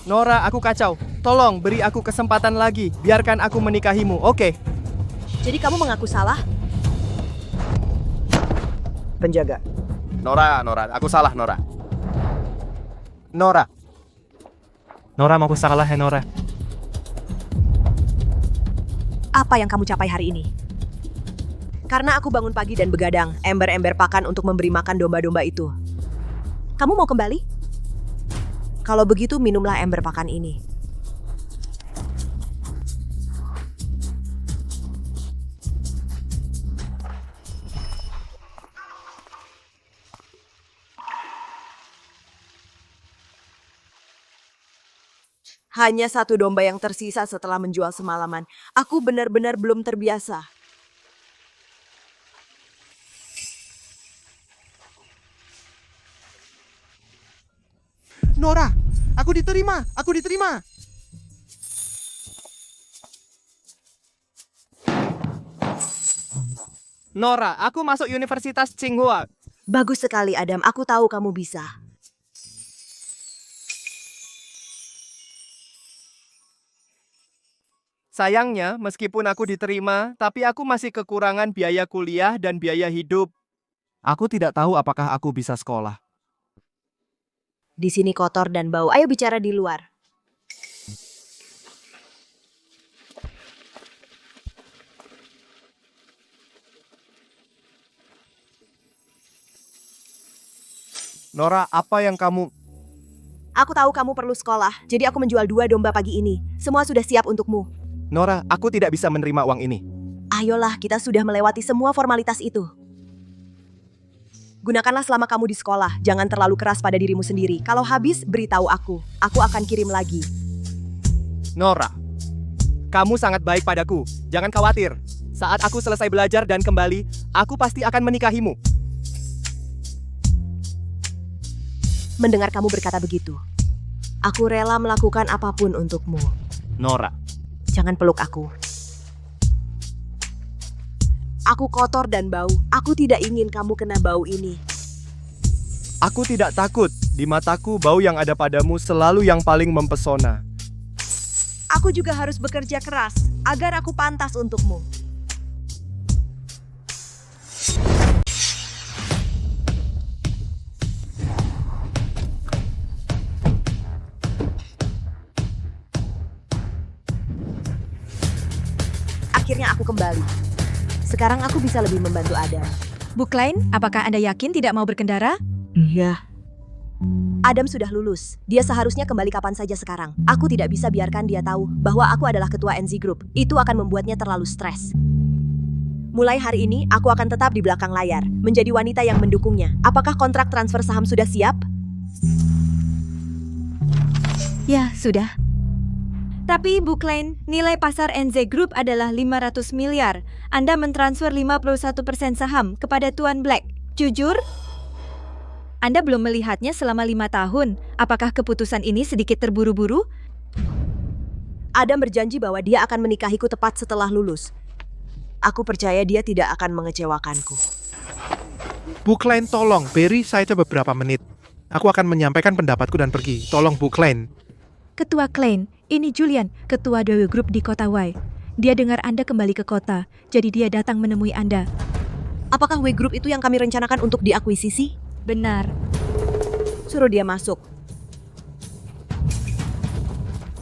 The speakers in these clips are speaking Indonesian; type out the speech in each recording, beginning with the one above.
Nora, aku kacau. Tolong, beri aku kesempatan lagi. Biarkan aku menikahimu, oke? Jadi kamu mengaku salah? Penjaga. Nora, aku salah, Nora. Nora. Nora, mau aku salah ya, Nora. Apa yang kamu capai hari ini? Karena aku bangun pagi dan begadang, ember-ember pakan untuk memberi makan domba-domba itu. Kamu mau kembali? Kalau begitu, minumlah ember pakan ini. Hanya satu domba yang tersisa setelah menjual semalaman. Aku benar-benar belum terbiasa. Nora, aku diterima, aku diterima. Nora, aku masuk Universitas Tsinghua. Bagus sekali, Adam. Aku tahu kamu bisa. Sayangnya, meskipun aku diterima, tapi aku masih kekurangan biaya kuliah dan biaya hidup. Aku tidak tahu apakah aku bisa sekolah. Di sini kotor dan bau. Ayo bicara di luar. Nora, apa yang kamu... Aku tahu kamu perlu sekolah, jadi aku menjual 2 domba pagi ini. Semua sudah siap untukmu. Nora, aku tidak bisa menerima uang ini. Ayolah, kita sudah melewati semua formalitas itu. Gunakanlah selama kamu di sekolah. Jangan terlalu keras pada dirimu sendiri. Kalau habis, beritahu aku. Aku akan kirim lagi. Nora, kamu sangat baik padaku. Jangan khawatir. Saat aku selesai belajar dan kembali, aku pasti akan menikahimu. Mendengar kamu berkata begitu, aku rela melakukan apapun untukmu. Nora, Jangan peluk aku. Aku kotor dan bau. Aku tidak ingin kamu kena bau ini. aku tidak takut. Di mataku, bau yang ada padamu selalu yang paling mempesona. Aku juga harus bekerja keras agar aku pantas untukmu. Akhirnya aku kembali. Sekarang aku bisa lebih membantu Adam. Bu Klein, apakah Anda yakin tidak mau berkendara? Iya. Adam sudah lulus. Dia seharusnya kembali kapan saja sekarang. Aku tidak bisa biarkan dia tahu bahwa aku adalah ketua NZ Group. Itu akan membuatnya terlalu stres. Mulai hari ini, aku akan tetap di belakang layar, menjadi wanita yang mendukungnya. Apakah kontrak transfer saham sudah siap? Ya, sudah. Tapi Bu Klein, nilai pasar NZ Group adalah 500 miliar. Anda mentransfer 51% saham kepada Tuan Black. Jujur? Anda belum melihatnya selama 5 tahun. Apakah keputusan ini sedikit terburu-buru? Adam berjanji bahwa dia akan menikahiku tepat setelah lulus. Aku percaya dia tidak akan mengecewakanku. Bu Klein, tolong, beri saya beberapa menit. Aku akan menyampaikan pendapatku dan pergi. Tolong, Bu Klein. Ketua Klein, ini Julian, ketua Dewi Group di kota Y. Dia dengar Anda kembali ke kota, jadi dia datang menemui Anda. Apakah W Group itu yang kami rencanakan untuk diakuisisi? Benar. Suruh dia masuk.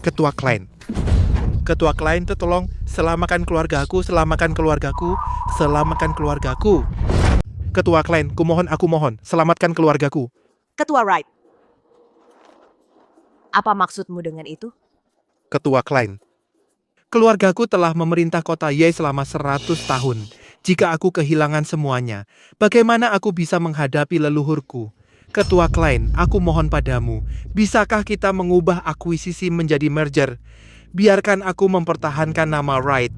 Ketua Klein. Ketua Klein, tolong selamatkan keluargaku, selamatkan keluargaku, selamatkan keluargaku. Ketua Klein, aku mohon, selamatkan keluargaku. Ketua Wright. Apa maksudmu dengan itu? Ketua Klein. Keluargaku telah memerintah kota Y selama 100 tahun. Jika aku kehilangan semuanya, bagaimana aku bisa menghadapi leluhurku? Ketua Klein, aku mohon padamu, bisakah kita mengubah akuisisi menjadi merger? Biarkan aku mempertahankan nama Wright.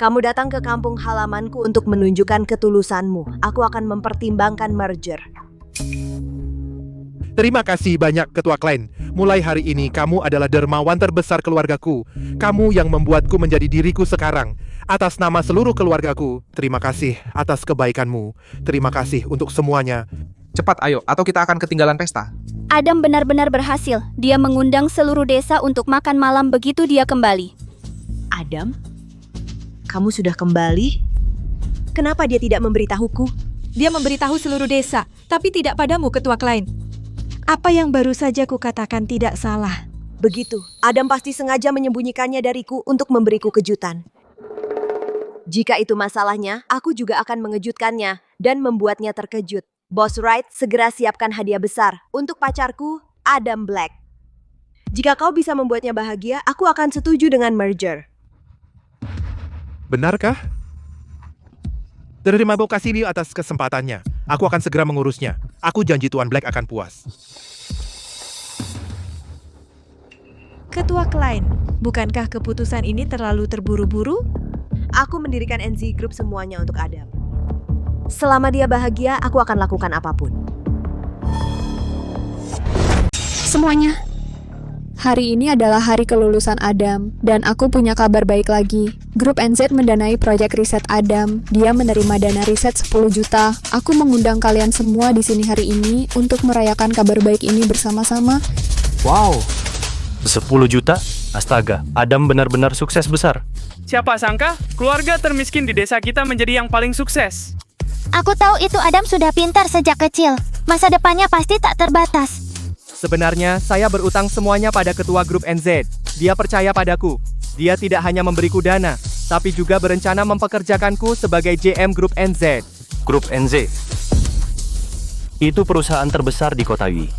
Kamu datang ke kampung halamanku untuk menunjukkan ketulusanmu. Aku akan mempertimbangkan merger. Terima kasih banyak, Ketua Klein. Mulai hari ini, kamu adalah dermawan terbesar keluargaku. Kamu yang membuatku menjadi diriku sekarang. Atas nama seluruh keluargaku, terima kasih atas kebaikanmu. Terima kasih untuk semuanya. Cepat ayo, atau kita akan ketinggalan pesta. Adam benar-benar berhasil. Dia mengundang seluruh desa untuk makan malam begitu dia kembali. Adam? Kamu sudah kembali? Kenapa dia tidak memberitahuku? Dia memberitahu seluruh desa, tapi tidak padamu, Ketua Klein. Apa yang baru saja kukatakan tidak salah. Begitu, Adam pasti sengaja menyembunyikannya dariku untuk memberiku kejutan. Jika itu masalahnya, aku juga akan mengejutkannya dan membuatnya terkejut. Bos Wright, segera siapkan hadiah besar untuk pacarku, Adam Black. Jika kau bisa membuatnya bahagia, aku akan setuju dengan merger. Benarkah? Terima kasih atas kesempatannya. Aku akan segera mengurusnya. Aku janji Tuan Black akan puas. Ketua Klein, bukankah keputusan ini terlalu terburu-buru? Aku mendirikan NZ Group semuanya untuk Adam. Selama dia bahagia, aku akan lakukan apapun. Semuanya. Hari ini adalah hari kelulusan Adam, dan aku punya kabar baik lagi. Grup NZ mendanai proyek riset Adam. Dia menerima dana riset 10 juta. Aku mengundang kalian semua di sini hari ini untuk merayakan kabar baik ini bersama-sama. Wow, 10 juta? Astaga, Adam benar-benar sukses besar. Siapa sangka keluarga termiskin di desa kita menjadi yang paling sukses. Aku tahu itu Adam sudah pintar sejak kecil. Masa depannya pasti tak terbatas. Sebenarnya, saya berutang semuanya pada ketua grup NZ. Dia percaya padaku. Dia tidak hanya memberiku dana, tapi juga berencana mempekerjakanku sebagai JM grup NZ. Grup NZ. Itu perusahaan terbesar di kota Yi.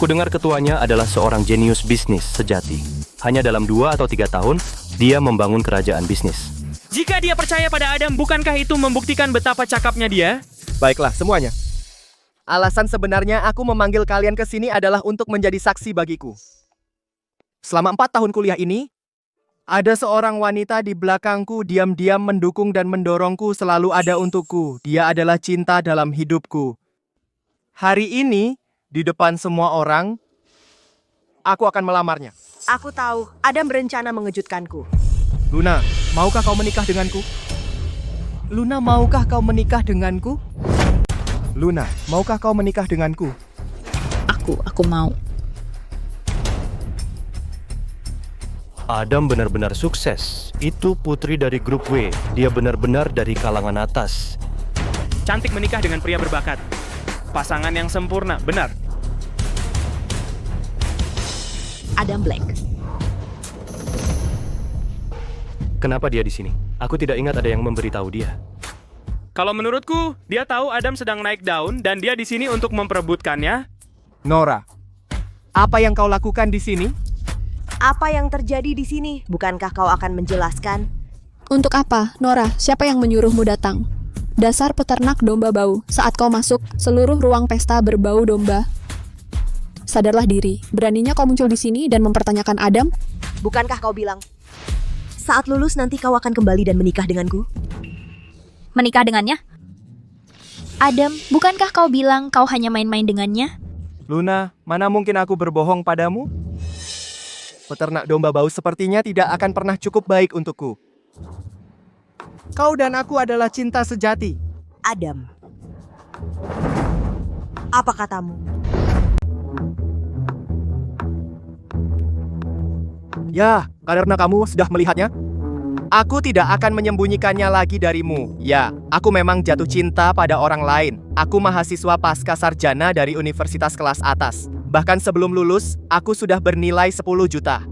Kudengar ketuanya adalah seorang jenius bisnis sejati. Hanya dalam 2 atau 3 tahun, dia membangun kerajaan bisnis. Jika dia percaya pada Adam, bukankah itu membuktikan betapa cakapnya dia? Baiklah, semuanya. Alasan sebenarnya aku memanggil kalian ke sini adalah untuk menjadi saksi bagiku. Selama 4 tahun kuliah ini, ada seorang wanita di belakangku diam-diam mendukung dan mendorongku, selalu ada untukku. Dia adalah cinta dalam hidupku. Hari ini, di depan semua orang, aku akan melamarnya. Aku tahu, Adam berencana mengejutkanku. Luna, maukah kau menikah denganku? Luna, maukah kau menikah denganku? Luna, maukah kau menikah denganku? Aku mau. Adam benar-benar sukses. Itu putri dari grup W. Dia benar-benar dari kalangan atas. Cantik menikah dengan pria berbakat. Pasangan yang sempurna, benar. Adam Black. Kenapa dia di sini? Aku tidak ingat ada yang memberitahu dia. Kalau menurutku, dia tahu Adam sedang naik daun dan dia di sini untuk memperebutkannya. Nora, apa yang kau lakukan di sini? Apa yang terjadi di sini? Bukankah kau akan menjelaskan? Untuk apa, Nora? Siapa yang menyuruhmu datang? Dasar peternak domba bau. Saat kau masuk, seluruh ruang pesta berbau domba. Sadarlah diri. Beraninya kau muncul di sini dan mempertanyakan Adam? Bukankah kau bilang, saat lulus nanti kau akan kembali dan menikah denganku? Menikah dengannya? Adam, bukankah kau bilang kau hanya main-main dengannya? Luna, mana mungkin aku berbohong padamu? Peternak domba bau sepertinya tidak akan pernah cukup baik untukku. Kau dan aku adalah cinta sejati. Adam. Apa katamu? Ya, karena kamu sudah melihatnya. Aku tidak akan menyembunyikannya lagi darimu. Ya, aku memang jatuh cinta pada orang lain. Aku mahasiswa pasca sarjana dari universitas kelas atas. Bahkan sebelum lulus, aku sudah bernilai 10 juta.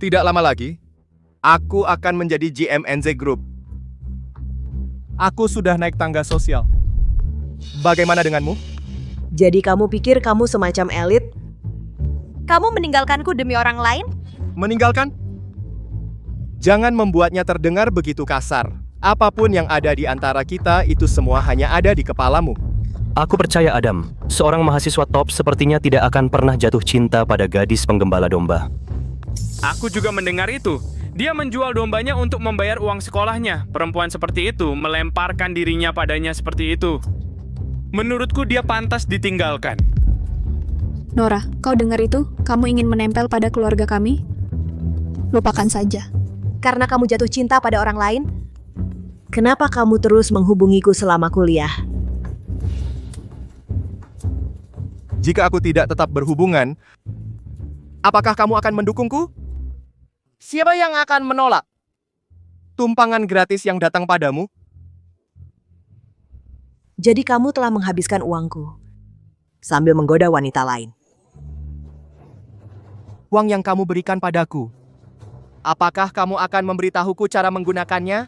Tidak lama lagi, aku akan menjadi GM NZ Group. Aku sudah naik tangga sosial. Bagaimana denganmu? Jadi kamu pikir kamu semacam elit? Kamu meninggalkanku demi orang lain? Meninggalkan? Jangan membuatnya terdengar begitu kasar. Apapun yang ada di antara kita, itu semua hanya ada di kepalamu. Aku percaya Adam, seorang mahasiswa top sepertinya tidak akan pernah jatuh cinta pada gadis penggembala domba. Aku juga mendengar itu. Dia menjual dombanya untuk membayar uang sekolahnya. Perempuan seperti itu melemparkan dirinya padanya seperti itu. Menurutku dia pantas ditinggalkan. Nora, kau dengar itu? Kamu ingin menempel pada keluarga kami? Lupakan saja. Karena kamu jatuh cinta pada orang lain? Kenapa kamu terus menghubungiku selama kuliah? Jika aku tidak tetap berhubungan, apakah kamu akan mendukungku? Siapa yang akan menolak tumpangan gratis yang datang padamu? Jadi kamu telah menghabiskan uangku sambil menggoda wanita lain. Uang yang kamu berikan padaku, apakah kamu akan memberitahuku cara menggunakannya?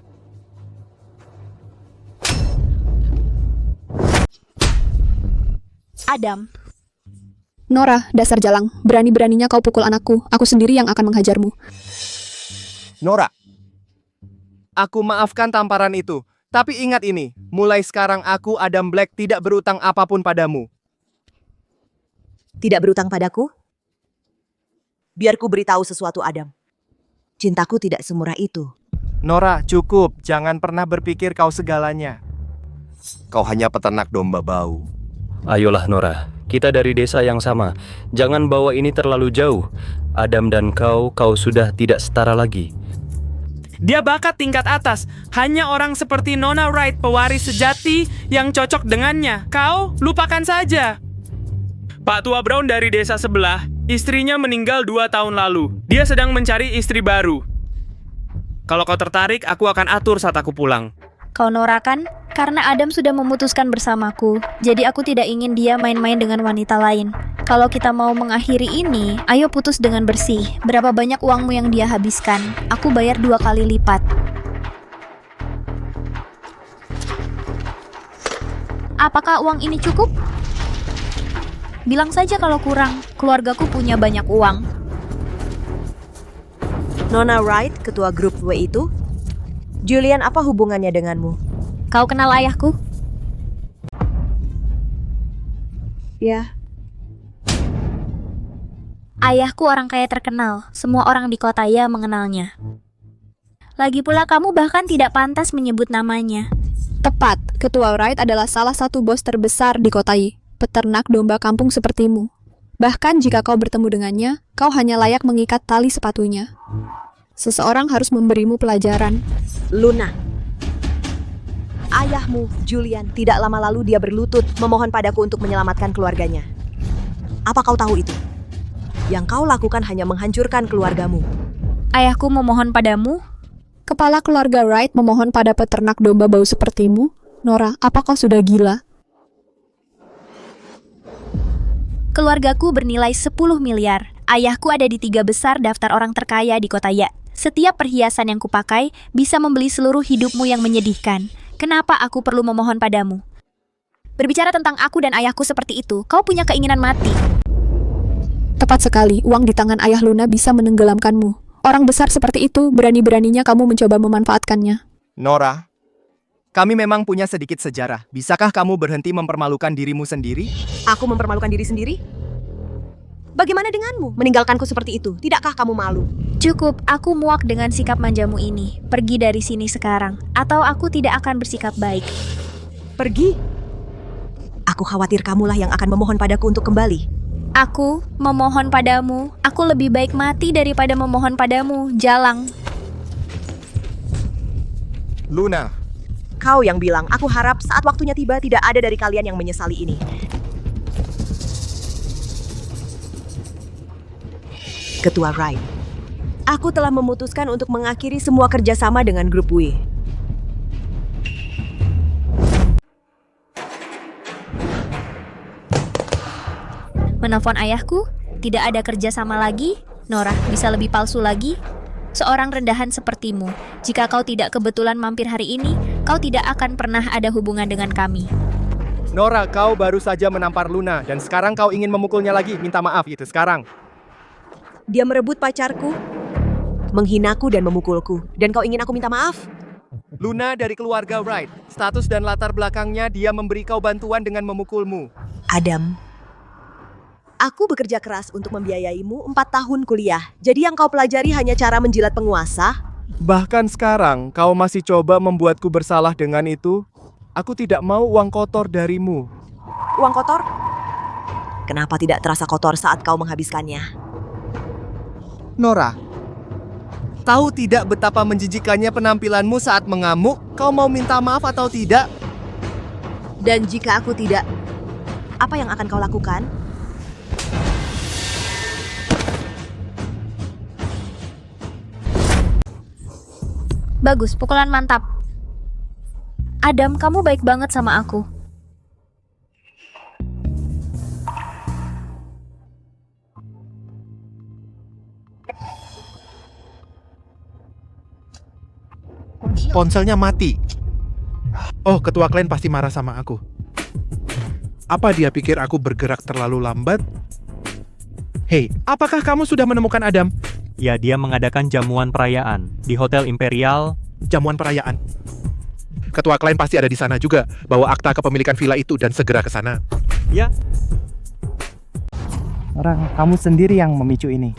Adam, Nora, dasar jalang. Berani-beraninya kau pukul anakku. Aku sendiri yang akan menghajarmu. Nora, aku maafkan tamparan itu. Tapi ingat ini, mulai sekarang aku, Adam Black, tidak berutang apapun padamu. Tidak berutang padaku? Biar ku beritahu sesuatu, Adam. Cintaku tidak semurah itu. Nora, cukup. Jangan pernah berpikir kau segalanya. Kau hanya peternak domba bau. Ayolah Nora, kita dari desa yang sama. Jangan bawa ini terlalu jauh. Adam dan kau sudah tidak setara lagi. Dia bakat tingkat atas. Hanya orang seperti Nona Wright, pewaris sejati, yang cocok dengannya. Kau lupakan saja. Pak Tua Brown dari desa sebelah, istrinya meninggal 2 tahun lalu. Dia sedang mencari istri baru. Kalau kau tertarik, aku akan atur saat aku pulang. kau Nora kan? Karena Adam sudah memutuskan bersamaku, jadi aku tidak ingin dia main-main dengan wanita lain. Kalau kita mau mengakhiri ini, ayo putus dengan bersih. Berapa banyak uangmu yang dia habiskan? Aku bayar 2 kali lipat. Apakah uang ini cukup? Bilang saja kalau kurang. Keluargaku punya banyak uang. Nona Wright, ketua grup W itu? Julian, apa hubungannya denganmu? Kau kenal ayahku? Ya. Ayahku orang kaya terkenal. Semua orang di kota ya mengenalnya. Lagi pula kamu bahkan tidak pantas menyebut namanya. Tepat, Ketua Wright adalah salah satu bos terbesar di kota I, peternak domba kampung sepertimu. Bahkan jika kau bertemu dengannya, kau hanya layak mengikat tali sepatunya. Seseorang harus memberimu pelajaran. Luna. Ayahmu, Julian, tidak lama lalu dia berlutut memohon padaku untuk menyelamatkan keluarganya. Apa kau tahu itu? Yang kau lakukan hanya menghancurkan keluargamu. Ayahku memohon padamu? Kepala keluarga Wright memohon pada peternak domba bau sepertimu? Nora, apa kau sudah gila? Keluargaku bernilai 10 miliar. Ayahku ada di 3 besar daftar orang terkaya di kota Ya. Setiap perhiasan yang kupakai bisa membeli seluruh hidupmu yang menyedihkan. Kenapa aku perlu memohon padamu? Berbicara tentang aku dan ayahku seperti itu, kau punya keinginan mati. Tepat sekali, uang di tangan ayah Luna bisa menenggelamkanmu. Orang besar seperti itu, berani-beraninya kamu mencoba memanfaatkannya. Nora, kami memang punya sedikit sejarah. Bisakah kamu berhenti mempermalukan dirimu sendiri? Aku mempermalukan diri sendiri? Bagaimana denganmu? Meninggalkanku seperti itu. Tidakkah kamu malu? Cukup, aku muak dengan sikap manjamu ini. Pergi dari sini sekarang, atau aku tidak akan bersikap baik. Pergi? Aku khawatir kamulah yang akan memohon padaku untuk kembali. Aku memohon padamu, aku lebih baik mati daripada memohon padamu, jalang. Luna, Kau yang bilang, aku harap saat waktunya tiba tidak ada dari kalian yang menyesali ini. Ketua Wright, aku telah memutuskan untuk mengakhiri semua kerjasama dengan grup W. Menelpon ayahku, tidak ada kerja sama lagi. Nora, bisa lebih palsu lagi? Seorang rendahan sepertimu, jika kau tidak kebetulan mampir hari ini, kau tidak akan pernah ada hubungan dengan kami. Nora, kau baru saja menampar Luna dan sekarang kau ingin memukulnya lagi. Minta maaf itu sekarang. Dia merebut pacarku, menghinaku dan memukulku. Dan kau ingin aku minta maaf? Luna dari keluarga Wright. Status dan latar belakangnya dia memberi kau bantuan dengan memukulmu. Adam, aku bekerja keras untuk membiayaimu 4 tahun kuliah. Jadi yang kau pelajari hanya cara menjilat penguasa? Bahkan sekarang kau masih coba membuatku bersalah dengan itu. Aku tidak mau uang kotor darimu. Uang kotor? Kenapa tidak terasa kotor saat kau menghabiskannya? Nora, tahu tidak betapa menjijikannya penampilanmu saat mengamuk? Kau mau minta maaf atau tidak? Dan jika aku tidak, apa yang akan kau lakukan? Bagus, pukulan mantap. Adam, kamu baik banget sama aku. Ponselnya mati. Oh, ketua klan pasti marah sama aku. Apa dia pikir aku bergerak terlalu lambat? Hei, apakah kamu sudah menemukan Adam? Ya, dia mengadakan jamuan perayaan di Hotel Imperial. Jamuan perayaan. Ketua klan pasti ada di sana juga. Bawa akta kepemilikan villa itu dan segera ke sana. Ya, Orang, kamu sendiri yang memicu ini.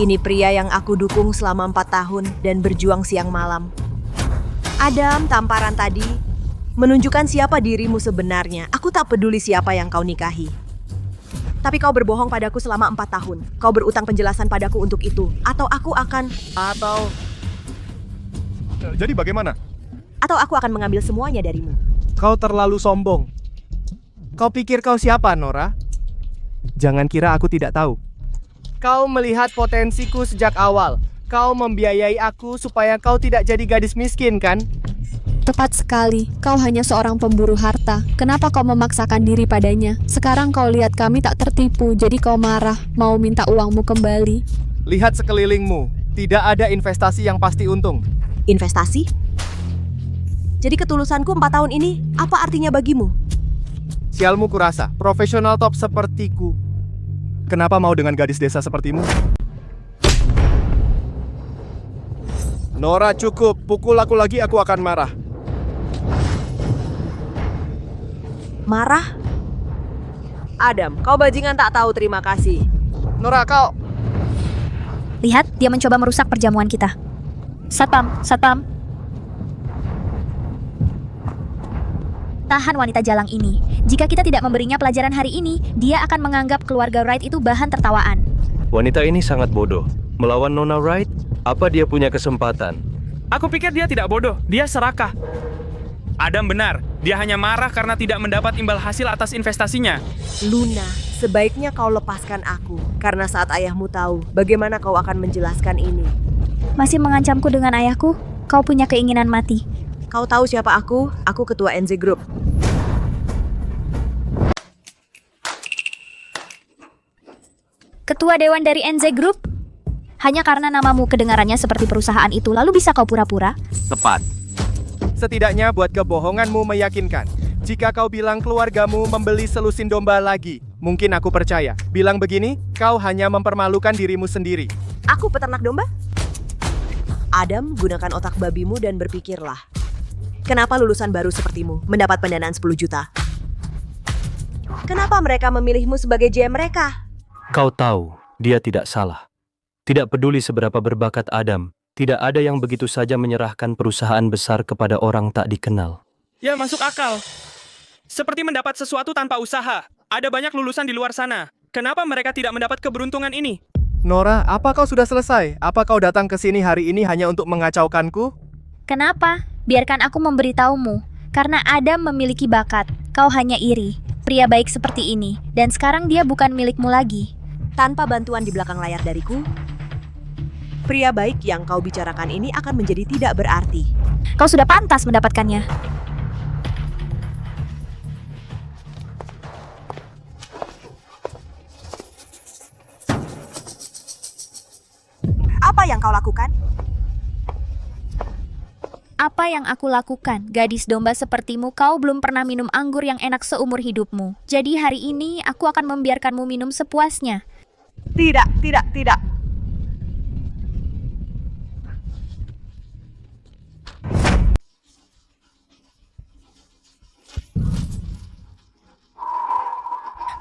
Ini pria yang aku dukung selama 4 tahun dan berjuang siang malam. Adam, tamparan tadi menunjukkan siapa dirimu sebenarnya. Aku tak peduli siapa yang kau nikahi. Tapi kau berbohong padaku selama 4 tahun. Kau berutang penjelasan padaku untuk itu. Atau aku akan... Jadi bagaimana? Atau aku akan mengambil semuanya darimu. Kau terlalu sombong. Kau pikir kau siapa, Nora? Jangan kira aku tidak tahu. Kau melihat potensiku sejak awal. Kau membiayai aku supaya kau tidak jadi gadis miskin, kan? Tepat sekali, kau hanya seorang pemburu harta. Kenapa kau memaksakan diri padanya? Sekarang kau lihat kami tak tertipu, jadi kau marah, mau minta uangmu kembali. Lihat sekelilingmu. Tidak ada investasi yang pasti untung. Investasi? Jadi ketulusanku 4 tahun ini, apa artinya bagimu? Sialmu kurasa, profesional top sepertiku. Kenapa mau dengan gadis desa sepertimu? Nora, cukup. Pukul aku lagi, aku akan marah. Marah? Adam, kau bajingan tak tahu terima kasih. Nora, kau... Lihat, dia mencoba merusak perjamuan kita. Satpam, satpam. Tahan wanita jalang ini. Jika kita tidak memberinya pelajaran hari ini, dia akan menganggap keluarga Wright itu bahan tertawaan. Wanita ini sangat bodoh. Melawan Nona Wright, apa dia punya kesempatan? Aku pikir dia tidak bodoh, dia serakah. Adam benar, dia hanya marah karena tidak mendapat imbal hasil atas investasinya. Luna, sebaiknya kau lepaskan aku. Karena saat ayahmu tahu, bagaimana kau akan menjelaskan ini? Masih mengancamku dengan ayahku? Kau punya keinginan mati. Kau tahu siapa aku? Aku ketua NZ Group. Ketua Dewan dari NZ Group? Hanya karena namamu kedengarannya seperti perusahaan itu, lalu bisa kau pura-pura? Tepat. Setidaknya buat kebohonganmu meyakinkan. Jika kau bilang keluargamu membeli selusin domba lagi, mungkin aku percaya. Bilang begini, kau hanya mempermalukan dirimu sendiri. Aku peternak domba? Adam, gunakan otak babimu dan berpikirlah. Kenapa lulusan baru sepertimu mendapat pendanaan 10 juta? Kenapa mereka memilihmu sebagai GM mereka? Kau tahu, dia tidak salah. Tidak peduli seberapa berbakat Adam, tidak ada yang begitu saja menyerahkan perusahaan besar kepada orang tak dikenal. Ya, masuk akal. Seperti mendapat sesuatu tanpa usaha. Ada banyak lulusan di luar sana. Kenapa mereka tidak mendapat keberuntungan ini? Nora, apa kau sudah selesai? Apa kau datang ke sini hari ini hanya untuk mengacaukanku? Kenapa? Biarkan aku memberitahumu. Karena Adam memiliki bakat. Kau hanya iri. Pria baik seperti ini. Dan sekarang dia bukan milikmu lagi. Tanpa bantuan di belakang layar dariku, pria baik yang kau bicarakan ini akan menjadi tidak berarti. Kau sudah pantas mendapatkannya. Apa yang kau lakukan? Apa yang aku lakukan? Gadis domba sepertimu, kau belum pernah minum anggur yang enak seumur hidupmu. Jadi hari ini aku akan membiarkanmu minum sepuasnya. Tidak, tidak, tidak.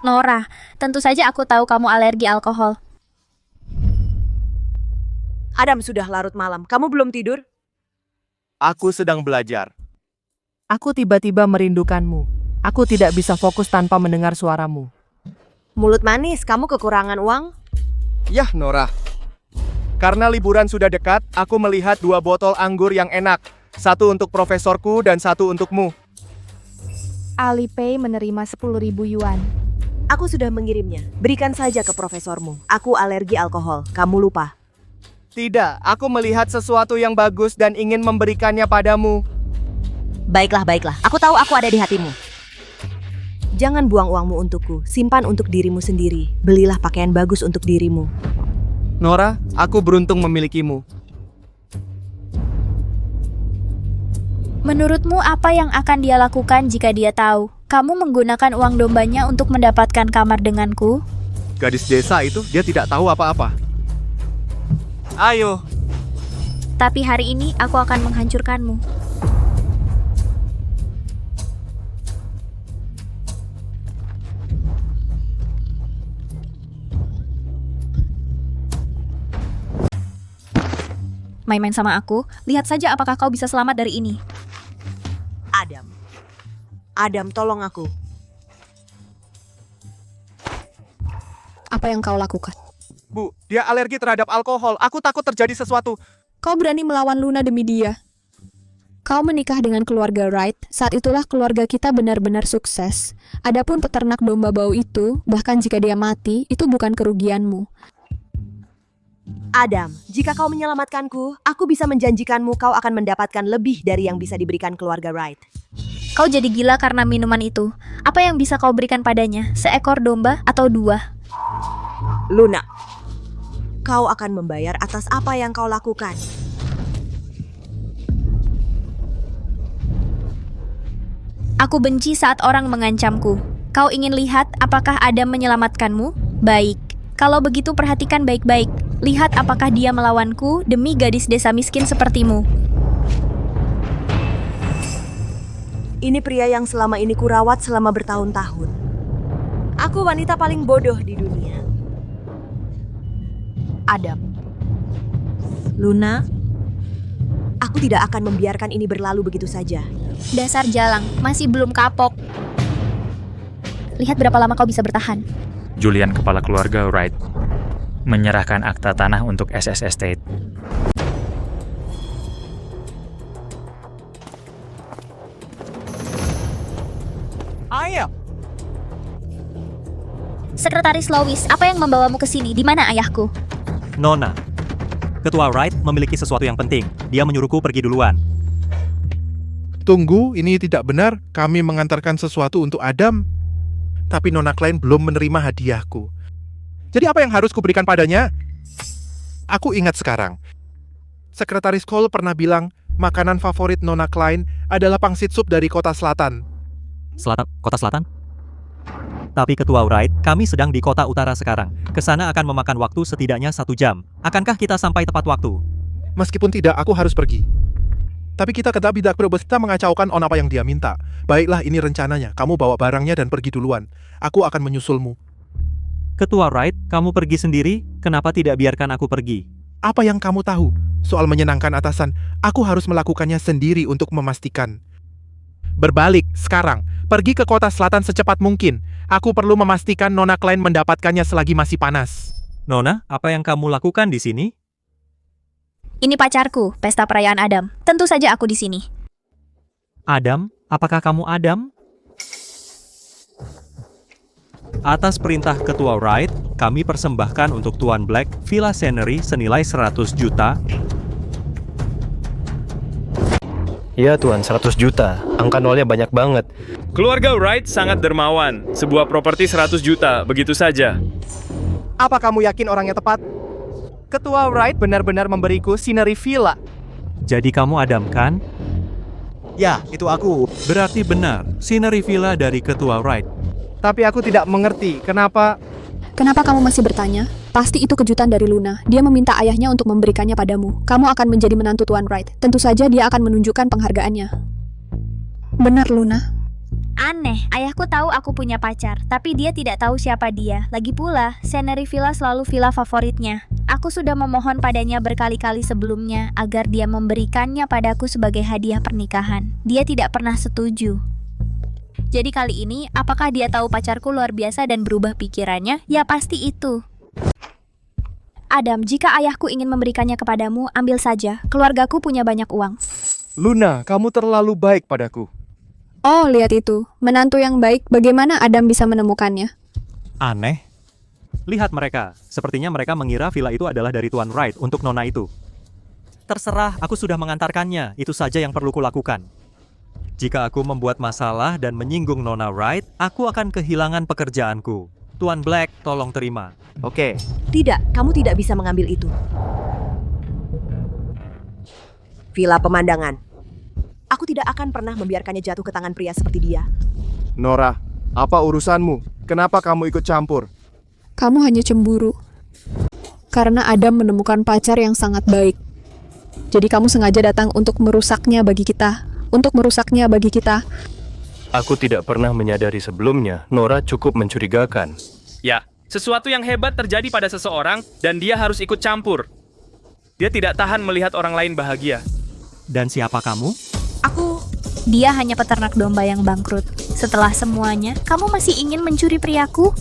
Nora, tentu saja aku tahu kamu alergi alkohol. Adam, sudah larut malam. Kamu belum tidur? Aku sedang belajar. Aku tiba-tiba merindukanmu. Aku tidak bisa fokus tanpa mendengar suaramu. Mulut manis, kamu kekurangan uang? Yah, Nora. Karena liburan sudah dekat, aku melihat 2 botol anggur yang enak. 1 untuk profesorku dan 1 untukmu. Alipay menerima 10.000 yuan. Aku sudah mengirimnya. Berikan saja ke profesormu. Aku alergi alkohol. Kamu lupa. Tidak, aku melihat sesuatu yang bagus dan ingin memberikannya padamu. Baiklah, baiklah. Aku tahu aku ada di hatimu. Jangan buang uangmu untukku. Simpan untuk dirimu sendiri. Belilah pakaian bagus untuk dirimu. Nora, aku beruntung memilikimu. Menurutmu apa yang akan dia lakukan jika dia tahu kamu menggunakan uang dombanya untuk mendapatkan kamar denganku? Gadis desa itu, dia tidak tahu apa-apa. Ayo. Tapi hari ini aku akan menghancurkanmu. Main-main sama aku, lihat saja apakah kau bisa selamat dari ini. Adam. Adam, tolong aku. Apa yang kau lakukan? Bu, dia alergi terhadap alkohol. Aku takut terjadi sesuatu. Kau berani melawan Luna demi dia. Kau menikah dengan keluarga Wright, saat itulah keluarga kita benar-benar sukses. Adapun peternak domba bau itu, bahkan jika dia mati, itu bukan kerugianmu. Adam, jika kau menyelamatkanku, aku bisa menjanjikanmu kau akan mendapatkan lebih dari yang bisa diberikan keluarga Wright. Kau jadi gila karena minuman itu. Apa yang bisa kau berikan padanya? Seekor domba atau 2? Luna, kau akan membayar atas apa yang kau lakukan. Aku benci saat orang mengancamku. Kau ingin lihat apakah Adam menyelamatkanmu? Baik. Kalau begitu perhatikan baik-baik. Lihat apakah dia melawanku demi gadis desa miskin sepertimu. Ini pria yang selama ini kurawat selama bertahun-tahun. Aku wanita paling bodoh di dunia. Adam. Luna, aku tidak akan membiarkan ini berlalu begitu saja. Dasar jalang, masih belum kapok. Lihat berapa lama kau bisa bertahan. Julian, kepala keluarga Wright, menyerahkan akta tanah untuk SS Estate. Ayo. Sekretaris Lois, apa yang membawamu ke sini? Di mana ayahku? Nona, Ketua Wright memiliki sesuatu yang penting. Dia menyuruhku pergi duluan. Tunggu, ini tidak benar. Kami mengantarkan sesuatu untuk Adam. Tapi Nona Klein belum menerima hadiahku. Jadi apa yang harus kuberikan padanya? Aku ingat sekarang. Sekretaris Cole pernah bilang, makanan favorit Nona Klein adalah pangsit sup dari kota selatan. Kota Selatan? Tapi Ketua Wright, kami sedang di kota utara sekarang. Kesana akan memakan waktu setidaknya 1 jam. Akankah kita sampai tepat waktu? Meskipun tidak, aku harus pergi. Tapi kita tidak berusaha mengacaukan on apa yang dia minta. Baiklah, ini rencananya. Kamu bawa barangnya dan pergi duluan. Aku akan menyusulmu. Ketua Wright, kamu pergi sendiri? Kenapa tidak biarkan aku pergi? Apa yang kamu tahu? Soal menyenangkan atasan, aku harus melakukannya sendiri untuk memastikan. Berbalik, sekarang. Pergi ke kota selatan secepat mungkin. Aku perlu memastikan Nona Klein mendapatkannya selagi masih panas. Nona, apa yang kamu lakukan di sini? Ini pacarku, pesta perayaan Adam. Tentu saja aku di sini. Adam? Apakah kamu Adam? Atas perintah Ketua Wright, kami persembahkan untuk Tuan Black Villa Scenery senilai 100 juta. Ya Tuan, 100 juta. Angka nolnya banyak banget. Keluarga Wright sangat dermawan. Sebuah properti 100 juta, begitu saja. Apa kamu yakin orangnya tepat? Ketua Wright benar-benar memberiku Scenery Villa. Jadi kamu Adam kan? Ya, itu aku. Berarti benar, Scenery Villa dari Ketua Wright. Tapi aku tidak mengerti kenapa. Kenapa kamu masih bertanya? Pasti itu kejutan dari Luna. Dia meminta ayahnya untuk memberikannya padamu. Kamu akan menjadi menantu Tuan Wright. Tentu saja dia akan menunjukkan penghargaannya. Benar, Luna. Aneh, ayahku tahu aku punya pacar, tapi dia tidak tahu siapa dia. Lagi pula, Scenery Villa selalu villa favoritnya. Aku sudah memohon padanya berkali-kali sebelumnya agar dia memberikannya padaku sebagai hadiah pernikahan. Dia tidak pernah setuju. Jadi kali ini, apakah dia tahu pacarku luar biasa dan berubah pikirannya? Ya pasti itu. Adam, jika ayahku ingin memberikannya kepadamu, ambil saja. Keluargaku punya banyak uang. Luna, kamu terlalu baik padaku. Oh, lihat itu. Menantu yang baik, bagaimana Adam bisa menemukannya? Aneh. Lihat mereka. Sepertinya mereka mengira villa itu adalah dari Tuan Wright untuk Nona itu. Terserah, aku sudah mengantarkannya. Itu saja yang perlu kulakukan. Jika aku membuat masalah dan menyinggung Nona Wright, aku akan kehilangan pekerjaanku. Tuan Black, tolong terima. Oke, Tidak, kamu tidak bisa mengambil itu. Villa pemandangan. Aku tidak akan pernah membiarkannya jatuh ke tangan pria seperti dia. Nora, apa urusanmu? Kenapa kamu ikut campur? Kamu hanya cemburu. Karena Adam menemukan pacar yang sangat baik. Jadi kamu sengaja datang untuk merusaknya bagi kita. Untuk merusaknya bagi kita. Aku tidak pernah menyadari sebelumnya, Nora cukup mencurigakan. Ya, sesuatu yang hebat terjadi pada seseorang dan dia harus ikut campur. Dia tidak tahan melihat orang lain bahagia. Dan siapa kamu? Dia hanya peternak domba yang bangkrut. Setelah semuanya, kamu masih ingin mencuri priaku?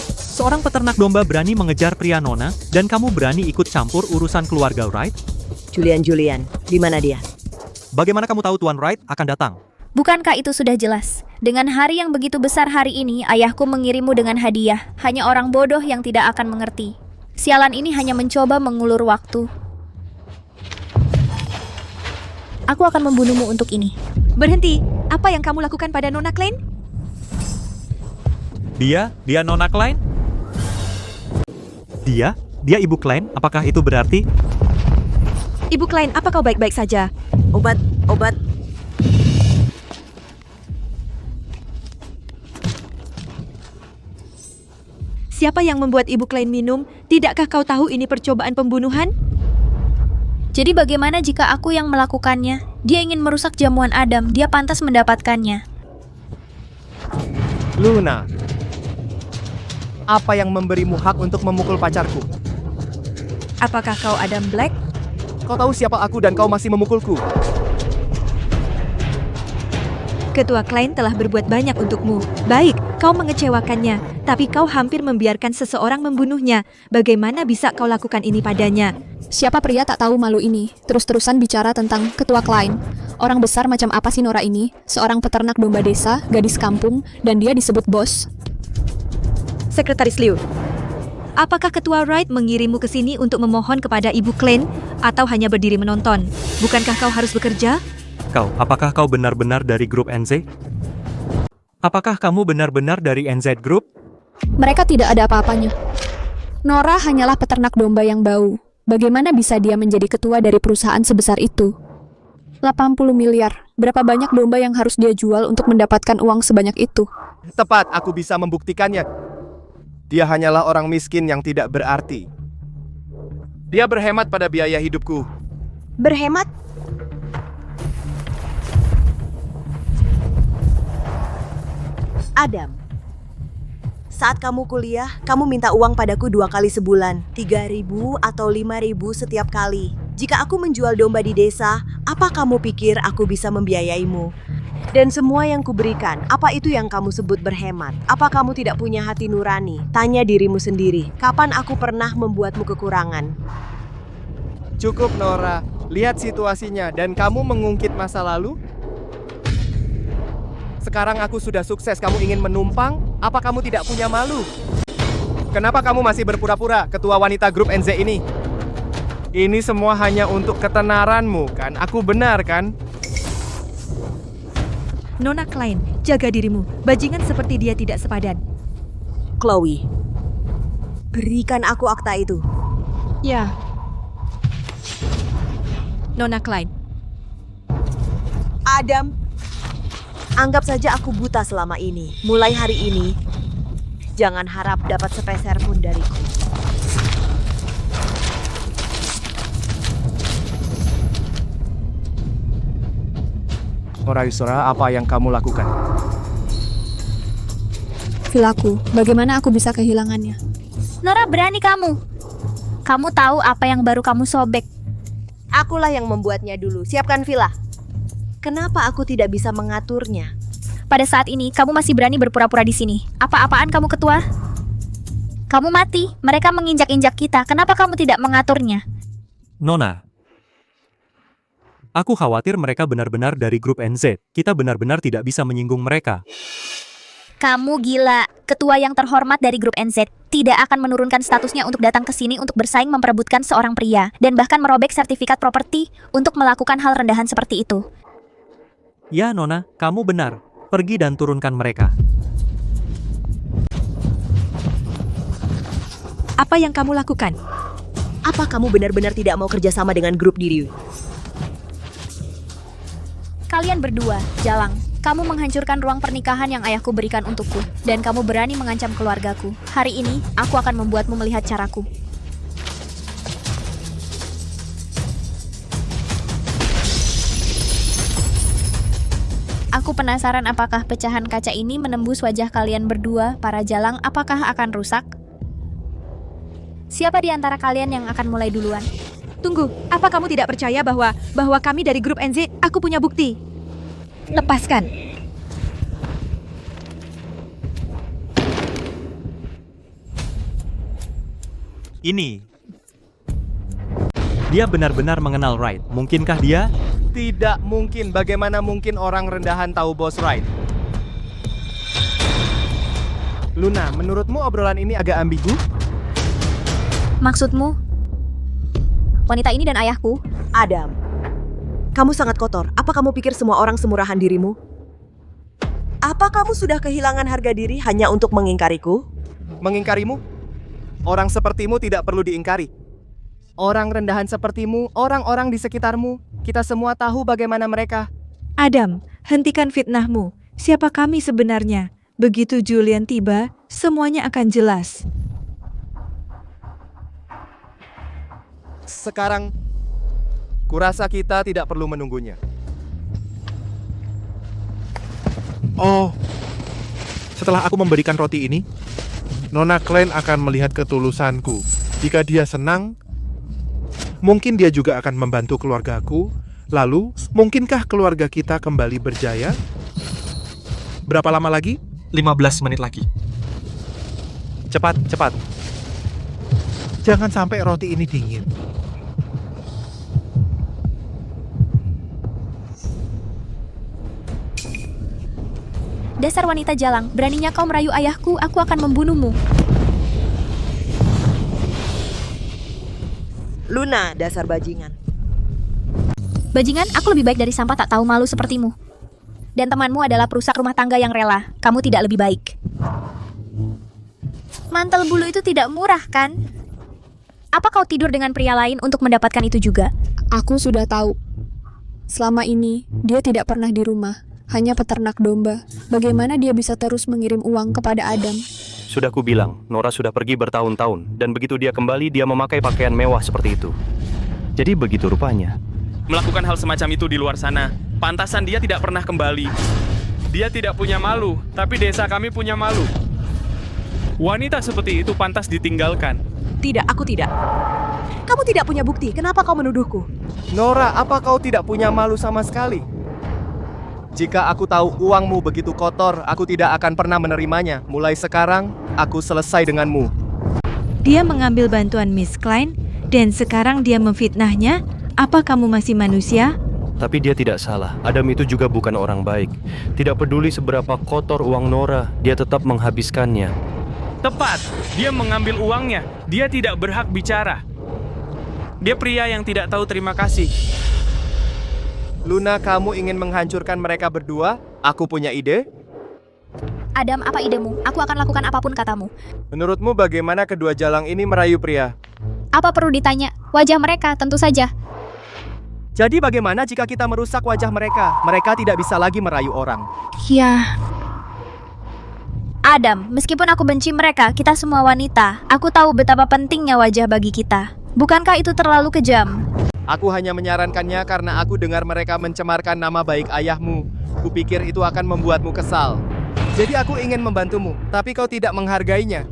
Seorang peternak domba berani mengejar pria Nona, dan kamu berani ikut campur urusan keluarga Wright? Julian, di mana dia? Bagaimana kamu tahu Tuan Wright akan datang? Bukankah itu sudah jelas? Dengan hari yang begitu besar hari ini, ayahku mengirimmu dengan hadiah. Hanya orang bodoh yang tidak akan mengerti. Sialan ini hanya mencoba mengulur waktu. Aku akan membunuhmu untuk ini. Berhenti. Apa yang kamu lakukan pada Nona Klein? Dia Nona Klein? Dia Ibu Klein? Apakah itu berarti? Ibu Klein, apa kau baik-baik saja? Obat. Siapa yang membuat Ibu Klein minum? Tidakkah kau tahu ini percobaan pembunuhan? Jadi bagaimana jika aku yang melakukannya? Dia ingin merusak jamuan Adam, dia pantas mendapatkannya. Luna, apa yang memberimu hak untuk memukul pacarku? Apakah kau Adam Black? Kau tahu siapa aku dan kau masih memukulku. Ketua Klein telah berbuat banyak untukmu. Baik, kau mengecewakannya, tapi kau hampir membiarkan seseorang membunuhnya. Bagaimana bisa kau lakukan ini padanya? Siapa pria tak tahu malu ini? Terus-terusan bicara tentang Ketua Klein. Orang besar macam apa sih Nora ini? Seorang peternak domba desa, gadis kampung, dan dia disebut bos. Sekretaris Liu, apakah Ketua Wright mengirimmu ke sini untuk memohon kepada Ibu Klein atau hanya berdiri menonton? Bukankah kau harus bekerja? Apakah kau benar-benar dari grup NZ? Apakah kamu benar-benar dari NZ Group? Mereka tidak ada apa-apanya. Nora hanyalah peternak domba yang bau. Bagaimana bisa dia menjadi ketua dari perusahaan sebesar itu? 80 miliar. Berapa banyak domba yang harus dia jual untuk mendapatkan uang sebanyak itu? Tepat, aku bisa membuktikannya. Dia hanyalah orang miskin yang tidak berarti. Dia berhemat pada biaya hidupku. Berhemat? Adam, saat kamu kuliah, kamu minta uang padaku 2 kali sebulan, 3.000 atau 5.000 setiap kali. Jika aku menjual domba di desa, apa kamu pikir aku bisa membiayaimu? Dan semua yang kuberikan, apa itu yang kamu sebut berhemat? Apa kamu tidak punya hati nurani? Tanya dirimu sendiri, kapan aku pernah membuatmu kekurangan? Cukup Nora, lihat situasinya dan kamu mengungkit masa lalu? Sekarang aku sudah sukses, kamu ingin menumpang? Apa kamu tidak punya malu? Kenapa kamu masih berpura-pura ketua wanita grup NZ ini? Ini semua hanya untuk ketenaranmu kan? Aku benar kan? Nona Klein, jaga dirimu. Bajingan seperti dia tidak sepadan. Chloe, berikan aku akta itu. Ya. Nona Klein. Adam, anggap saja aku buta selama ini. Mulai hari ini, jangan harap dapat sepeser pun dariku. Nora Yusra, apa yang kamu lakukan? Villaku, bagaimana aku bisa kehilangannya? Nora, berani kamu. Kamu tahu apa yang baru kamu sobek. Akulah yang membuatnya dulu. Siapkan villa. Kenapa aku tidak bisa mengaturnya? Pada saat ini, kamu masih berani berpura-pura di sini. Apa-apaan kamu ketua? Kamu mati. Mereka menginjak-injak kita. Kenapa kamu tidak mengaturnya? Nona, aku khawatir mereka benar-benar dari grup NZ. Kita benar-benar tidak bisa menyinggung mereka. Kamu gila. Ketua yang terhormat dari grup NZ tidak akan menurunkan statusnya untuk datang ke sini untuk bersaing memperebutkan seorang pria dan bahkan merobek sertifikat properti untuk melakukan hal rendahan seperti itu. Ya, Nona, kamu benar. Pergi dan turunkan mereka. Apa yang kamu lakukan? Apa kamu benar-benar tidak mau kerjasama dengan grup diri? Kalian berdua, Jalang. Kamu menghancurkan ruang pernikahan yang ayahku berikan untukku, dan kamu berani mengancam keluargaku. Hari ini, aku akan membuatmu melihat caraku. Aku penasaran apakah pecahan kaca ini menembus wajah kalian berdua, para Jalang, apakah akan rusak? Siapa di antara kalian yang akan mulai duluan? Tunggu, apa kamu tidak percaya bahwa kami dari grup NZ, aku punya bukti? Lepaskan. Ini. Dia benar-benar mengenal Wright. Mungkinkah dia? Tidak mungkin. Bagaimana mungkin orang rendahan tahu bos Wright? Luna, menurutmu obrolan ini agak ambigu? Maksudmu? Wanita ini dan ayahku? Adam, kamu sangat kotor. Apa kamu pikir semua orang semurahan dirimu? Apa kamu sudah kehilangan harga diri hanya untuk mengingkariku? Mengingkarimu? Orang sepertimu tidak perlu diingkari. Orang rendahan sepertimu, orang-orang di sekitarmu, kita semua tahu bagaimana mereka. Adam, hentikan fitnahmu. Siapa kami sebenarnya? Begitu Julian tiba, semuanya akan jelas. Sekarang, kurasa kita tidak perlu menunggunya. Oh, setelah aku memberikan roti ini, Nona Klein akan melihat ketulusanku. Jika dia senang, mungkin dia juga akan membantu keluargaku. Lalu, mungkinkah keluarga kita kembali berjaya? Berapa lama lagi? 15 menit lagi. Cepat, cepat. Jangan sampai roti ini dingin. Dasar wanita Jalang, beraninya kau merayu ayahku, aku akan membunuhmu. Luna, dasar bajingan. Bajingan, aku lebih baik dari sampah tak tahu malu sepertimu. Dan temanmu adalah perusak rumah tangga yang rela. Kamu tidak lebih baik. Mantel bulu itu tidak murah, kan? Apa kau tidur dengan pria lain untuk mendapatkan itu juga? Aku sudah tahu. Selama ini, dia tidak pernah di rumah. Hanya peternak domba. Bagaimana dia bisa terus mengirim uang kepada Adam? Sudah kubilang, Nora sudah pergi bertahun-tahun, dan begitu dia kembali, dia memakai pakaian mewah seperti itu. Jadi begitu rupanya. Melakukan hal semacam itu di luar sana. Pantasan dia tidak pernah kembali. Dia tidak punya malu, tapi desa kami punya malu. Wanita seperti itu pantas ditinggalkan. Tidak, aku tidak. Kamu tidak punya bukti. Kenapa kau menuduhku? Nora, apa kau tidak punya malu sama sekali? Jika aku tahu uangmu begitu kotor, aku tidak akan pernah menerimanya. Mulai sekarang, aku selesai denganmu. Dia mengambil bantuan Miss Klein, dan sekarang dia memfitnahnya. Apa kamu masih manusia? Tapi dia tidak salah. Adam itu juga bukan orang baik. Tidak peduli seberapa kotor uang Nora, dia tetap menghabiskannya. Tepat, dia mengambil uangnya. Dia tidak berhak bicara. Dia pria yang tidak tahu terima kasih. Luna, kamu ingin menghancurkan mereka berdua? Aku punya ide. Adam, apa idemu? Aku akan lakukan apapun katamu. Menurutmu bagaimana kedua Jalang ini merayu pria? Apa perlu ditanya? Wajah mereka, tentu saja. Jadi bagaimana jika kita merusak wajah mereka? Mereka tidak bisa lagi merayu orang. Ya, Adam, meskipun aku benci mereka, kita semua wanita. Aku tahu betapa pentingnya wajah bagi kita. Bukankah itu terlalu kejam? Aku hanya menyarankannya karena aku dengar mereka mencemarkan nama baik ayahmu. Kupikir itu akan membuatmu kesal. Jadi aku ingin membantumu, tapi kau tidak menghargainya.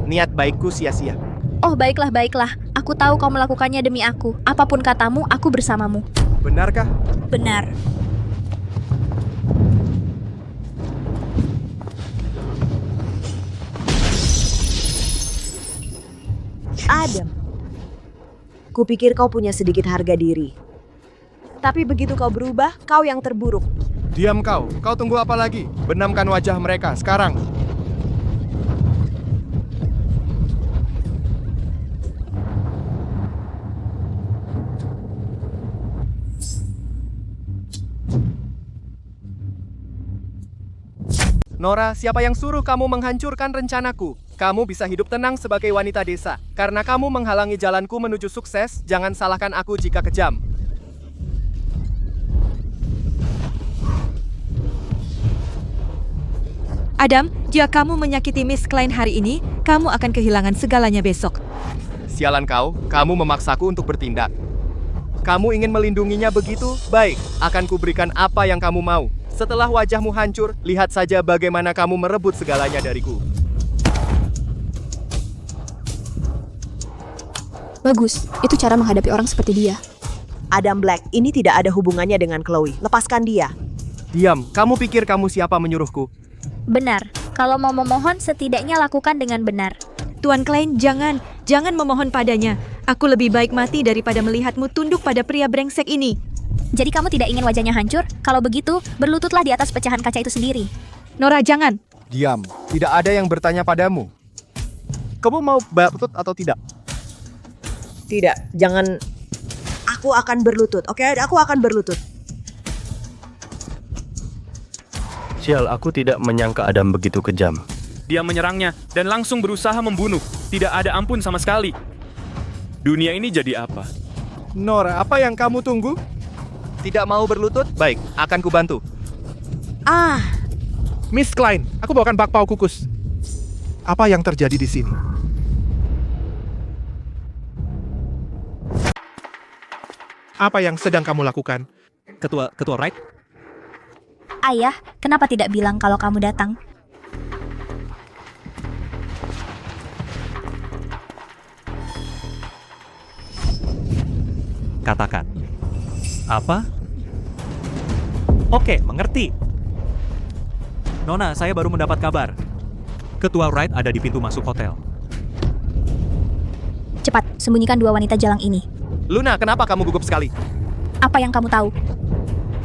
Niat baikku sia-sia. Oh, baiklah, baiklah. Aku tahu kau melakukannya demi aku. Apapun katamu, aku bersamamu. Benarkah? Benar. Adam, kupikir kau punya sedikit harga diri. Tapi begitu kau berubah, kau yang terburuk. Diam kau. Kau tunggu apa lagi? Benamkan wajah mereka sekarang. Nora, siapa yang suruh kamu menghancurkan rencanaku? Kamu bisa hidup tenang sebagai wanita desa. Karena kamu menghalangi jalanku menuju sukses, jangan salahkan aku jika kejam. Adam, jika kamu menyakiti Miss Klein hari ini, kamu akan kehilangan segalanya besok. Sialan kau, kamu memaksaku untuk bertindak. Kamu ingin melindunginya begitu? Baik, akan kuberikan apa yang kamu mau. Setelah wajahmu hancur, lihat saja bagaimana kamu merebut segalanya dariku. Bagus, itu cara menghadapi orang seperti dia. Adam Black, ini tidak ada hubungannya dengan Chloe. Lepaskan dia. Diam, kamu pikir kamu siapa menyuruhku? Benar, kalau mau memohon setidaknya lakukan dengan benar. Tuan Klein, jangan memohon padanya. Aku lebih baik mati daripada melihatmu tunduk pada pria brengsek ini. Jadi kamu tidak ingin wajahnya hancur? Kalau begitu, berlututlah di atas pecahan kaca itu sendiri. Nora, jangan. Diam, tidak ada yang bertanya padamu. Kamu mau berlutut atau tidak? Tidak, jangan. Aku akan berlutut, oke? Aku akan berlutut. Sial, aku tidak menyangka Adam begitu kejam. Dia menyerangnya dan langsung berusaha membunuh. Tidak ada ampun sama sekali. Dunia ini jadi apa? Nora, apa yang kamu tunggu? Tidak mau berlutut? Baik, akan kubantu. Miss Klein, aku bawakan bakpao kukus. Apa yang terjadi di sini? Apa yang sedang kamu lakukan? Ketua Wright, Ayah, kenapa tidak bilang kalau kamu datang? katakan. Apa? Oke, mengerti. Nona, saya baru mendapat kabar. Ketua Wright ada di pintu masuk hotel. Cepat, sembunyikan dua wanita jalang ini. Luna, kenapa kamu gugup sekali? Apa yang kamu tahu?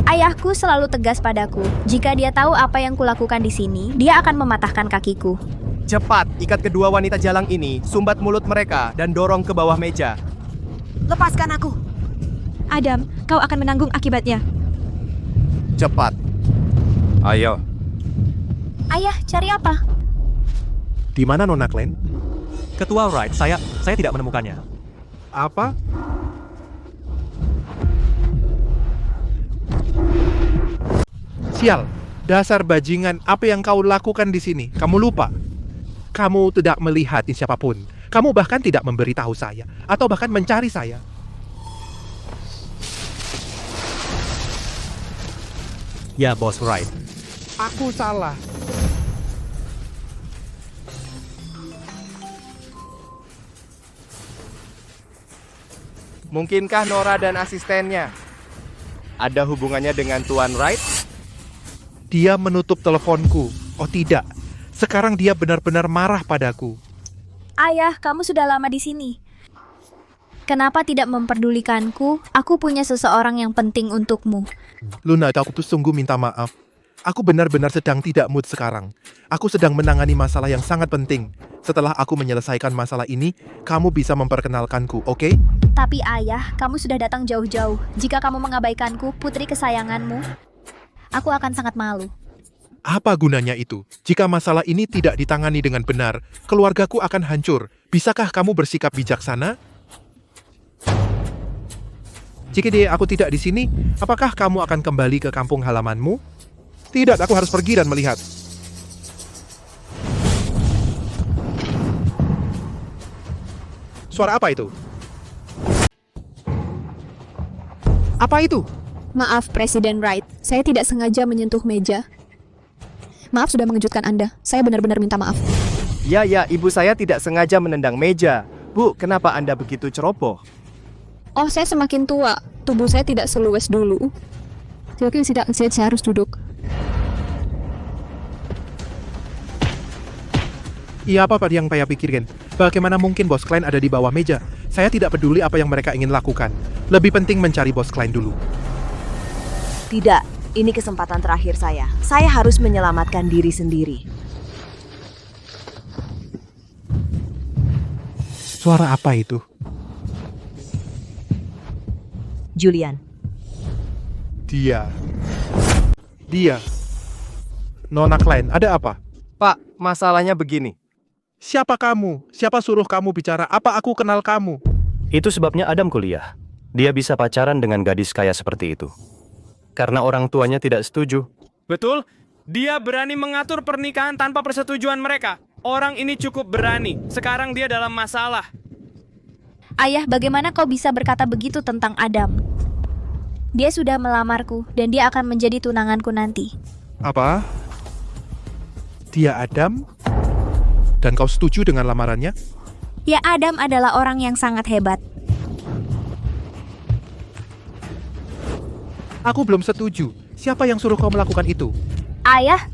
Ayahku selalu tegas padaku. Jika dia tahu apa yang kulakukan di sini, dia akan mematahkan kakiku. Cepat, ikat kedua wanita jalang ini, sumbat mulut mereka, dan dorong ke bawah meja. Lepaskan aku. Adam, kau akan menanggung akibatnya. Cepat. Ayo. Ayah, cari apa? Di mana Nona Klein? Ketua Wright, saya tidak menemukannya. Apa? Sial, dasar bajingan, apa yang kau lakukan di sini? Kamu lupa? Kamu tidak melihat siapapun. Kamu bahkan tidak memberitahu saya, atau bahkan mencari saya. Ya, Bos Wright. Aku salah. Mungkinkah Nora dan asistennya ada hubungannya dengan Tuan Wright? Dia menutup teleponku. Oh tidak, sekarang dia benar-benar marah padaku. Ayah, kamu sudah lama di sini. Kenapa tidak memperdulikanku? Aku punya seseorang yang penting untukmu. Luna, aku tuh sungguh minta maaf. Aku benar-benar sedang tidak mood sekarang. Aku sedang menangani masalah yang sangat penting. Setelah aku menyelesaikan masalah ini, kamu bisa memperkenalkanku, oke? Tapi ayah, kamu sudah datang jauh-jauh. Jika kamu mengabaikanku, putri kesayanganmu, aku akan sangat malu. Apa gunanya itu? Jika masalah ini tidak ditangani dengan benar, keluargaku akan hancur. Bisakah kamu bersikap bijaksana? Jika aku tidak di sini, apakah kamu akan kembali ke kampung halamanmu? Tidak, aku harus pergi dan melihat. Suara apa itu? Apa itu? Maaf, Presiden Wright. Saya tidak sengaja menyentuh meja. Maaf sudah mengejutkan Anda. Saya benar-benar minta maaf. Ya, ibu saya tidak sengaja menendang meja. Bu, kenapa Anda begitu ceroboh? Oh, saya semakin tua. Tubuh saya tidak seluas dulu. Jadi saya harus duduk. Iya, apa yang saya pikirkan? Bagaimana mungkin Bos Klein ada di bawah meja? Saya tidak peduli apa yang mereka ingin lakukan. Lebih penting mencari Bos Klein dulu. Tidak, Ini kesempatan terakhir saya. Saya harus menyelamatkan diri sendiri. Suara apa itu? Julian. Dia. Nona Klein, ada apa? Pak, masalahnya begini. Siapa kamu? Siapa suruh kamu bicara? Apa aku kenal kamu? Itu sebabnya Adam kuliah. Dia bisa pacaran dengan gadis kaya seperti itu. Karena orang tuanya tidak setuju. Betul? Dia berani mengatur pernikahan tanpa persetujuan mereka. Orang ini cukup berani. Sekarang dia dalam masalah. Ayah, bagaimana kau bisa berkata begitu tentang Adam? Dia sudah melamarku dan dia akan menjadi tunanganku nanti. Apa? Dia Adam? Dan kau setuju dengan lamarannya? Ya, Adam adalah orang yang sangat hebat. Aku belum setuju. Siapa yang suruh kau melakukan itu? Ayah,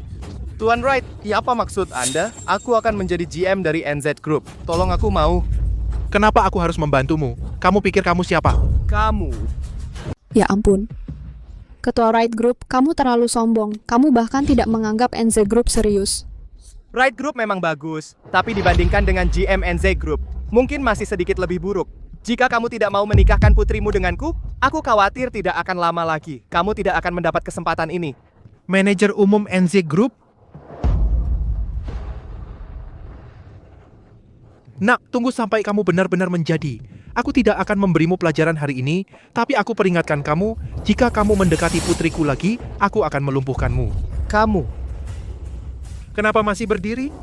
Tuan Wright, ya apa maksud Anda? Aku akan menjadi GM dari NZ Group. Tolong aku mau. Kenapa aku harus membantumu? Kamu pikir kamu siapa? Kamu. Ya ampun. Ketua Wright Group, kamu terlalu sombong. Kamu bahkan tidak menganggap NZ Group serius. Wright Group memang bagus, tapi dibandingkan dengan GM NZ Group, mungkin masih sedikit lebih buruk. Jika kamu tidak mau menikahkan putrimu denganku, aku khawatir tidak akan lama lagi. Kamu tidak akan mendapat kesempatan ini. Manajer umum NZ Group? Nak, tunggu sampai kamu benar-benar menjadi. Aku tidak akan memberimu pelajaran hari ini, tapi aku peringatkan kamu, jika kamu mendekati putriku lagi, aku akan melumpuhkanmu. Kamu. Kenapa masih berdiri?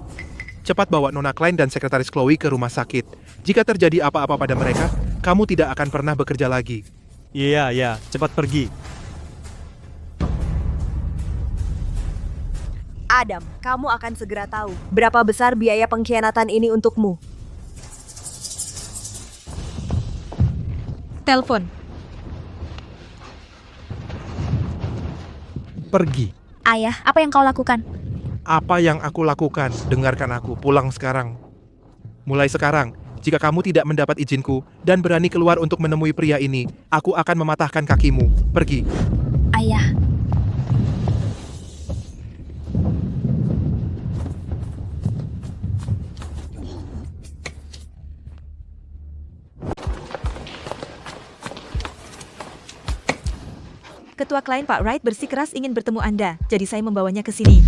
Cepat bawa Nona Klein dan Sekretaris Chloe ke rumah sakit. Jika terjadi apa-apa pada mereka, kamu tidak akan pernah bekerja lagi. Iya, cepat pergi. Adam, kamu akan segera tahu berapa besar biaya pengkhianatan ini untukmu. Telepon. Pergi. ayah, apa yang kau lakukan? Apa yang aku lakukan? Dengarkan aku, pulang sekarang. Mulai sekarang, jika kamu tidak mendapat izinku dan berani keluar untuk menemui pria ini, aku akan mematahkan kakimu. Pergi. Ayah, Ketua klien Pak Wright bersikeras ingin bertemu Anda, jadi saya membawanya ke sini.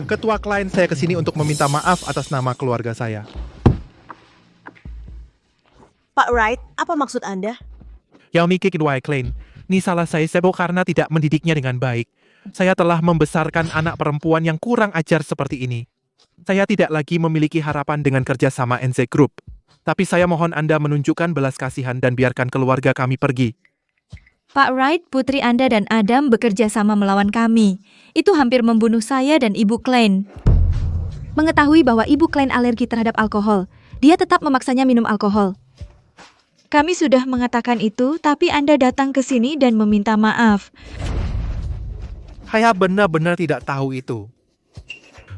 Ketua klien saya kesini untuk meminta maaf atas nama keluarga saya. Pak Wright, apa maksud Anda? Yang mikir kedua klien, ini salah saya karena tidak mendidiknya dengan baik. Saya telah membesarkan anak perempuan yang kurang ajar seperti ini. Saya tidak lagi memiliki harapan dengan kerja sama NZ Group. Tapi saya mohon Anda menunjukkan belas kasihan dan biarkan keluarga kami pergi. Pak Wright, putri Anda dan Adam bekerja sama melawan kami. Itu hampir membunuh saya dan Ibu Klein. Mengetahui bahwa Ibu Klein alergi terhadap alkohol, dia tetap memaksanya minum alkohol. Kami sudah mengatakan itu, tapi Anda datang ke sini dan meminta maaf. Saya benar-benar tidak tahu itu.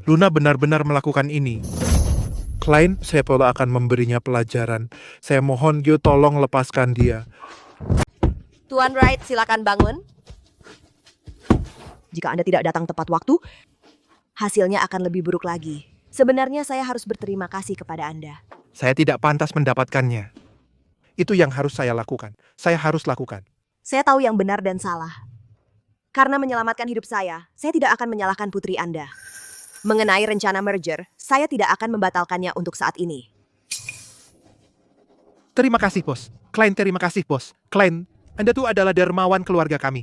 Luna benar-benar melakukan ini. Klein, saya perlu akan memberinya pelajaran. Saya mohon you tolong lepaskan dia. Tuan Wright, silakan bangun. Jika Anda tidak datang tepat waktu, hasilnya akan lebih buruk lagi. Sebenarnya saya harus berterima kasih kepada Anda. Saya tidak pantas mendapatkannya. Itu yang harus saya lakukan. Saya harus lakukan. Saya tahu yang benar dan salah. Karena menyelamatkan hidup saya tidak akan menyalahkan putri Anda. Mengenai rencana merger, saya tidak akan membatalkannya untuk saat ini. Terima kasih, Bos. Klein, terima kasih, Bos. Klein, Anda tuh adalah dermawan keluarga kami.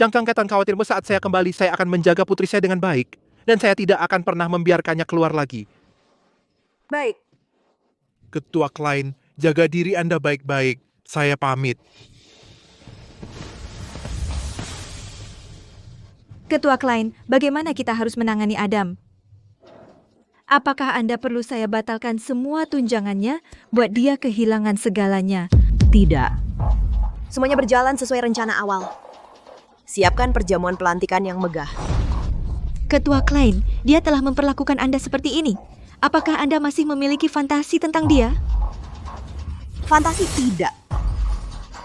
Jangan khawatirmu, saat saya kembali, saya akan menjaga putri saya dengan baik. Dan saya tidak akan pernah membiarkannya keluar lagi. Baik. Ketua Klein, jaga diri Anda baik-baik. Saya pamit. Ketua klien, bagaimana kita harus menangani Adam? Apakah Anda perlu saya batalkan semua tunjangannya buat dia kehilangan segalanya? Tidak. Semuanya berjalan sesuai rencana awal. Siapkan perjamuan pelantikan yang megah. Ketua klien, dia telah memperlakukan Anda seperti ini. Apakah Anda masih memiliki fantasi tentang dia? Fantasi tidak.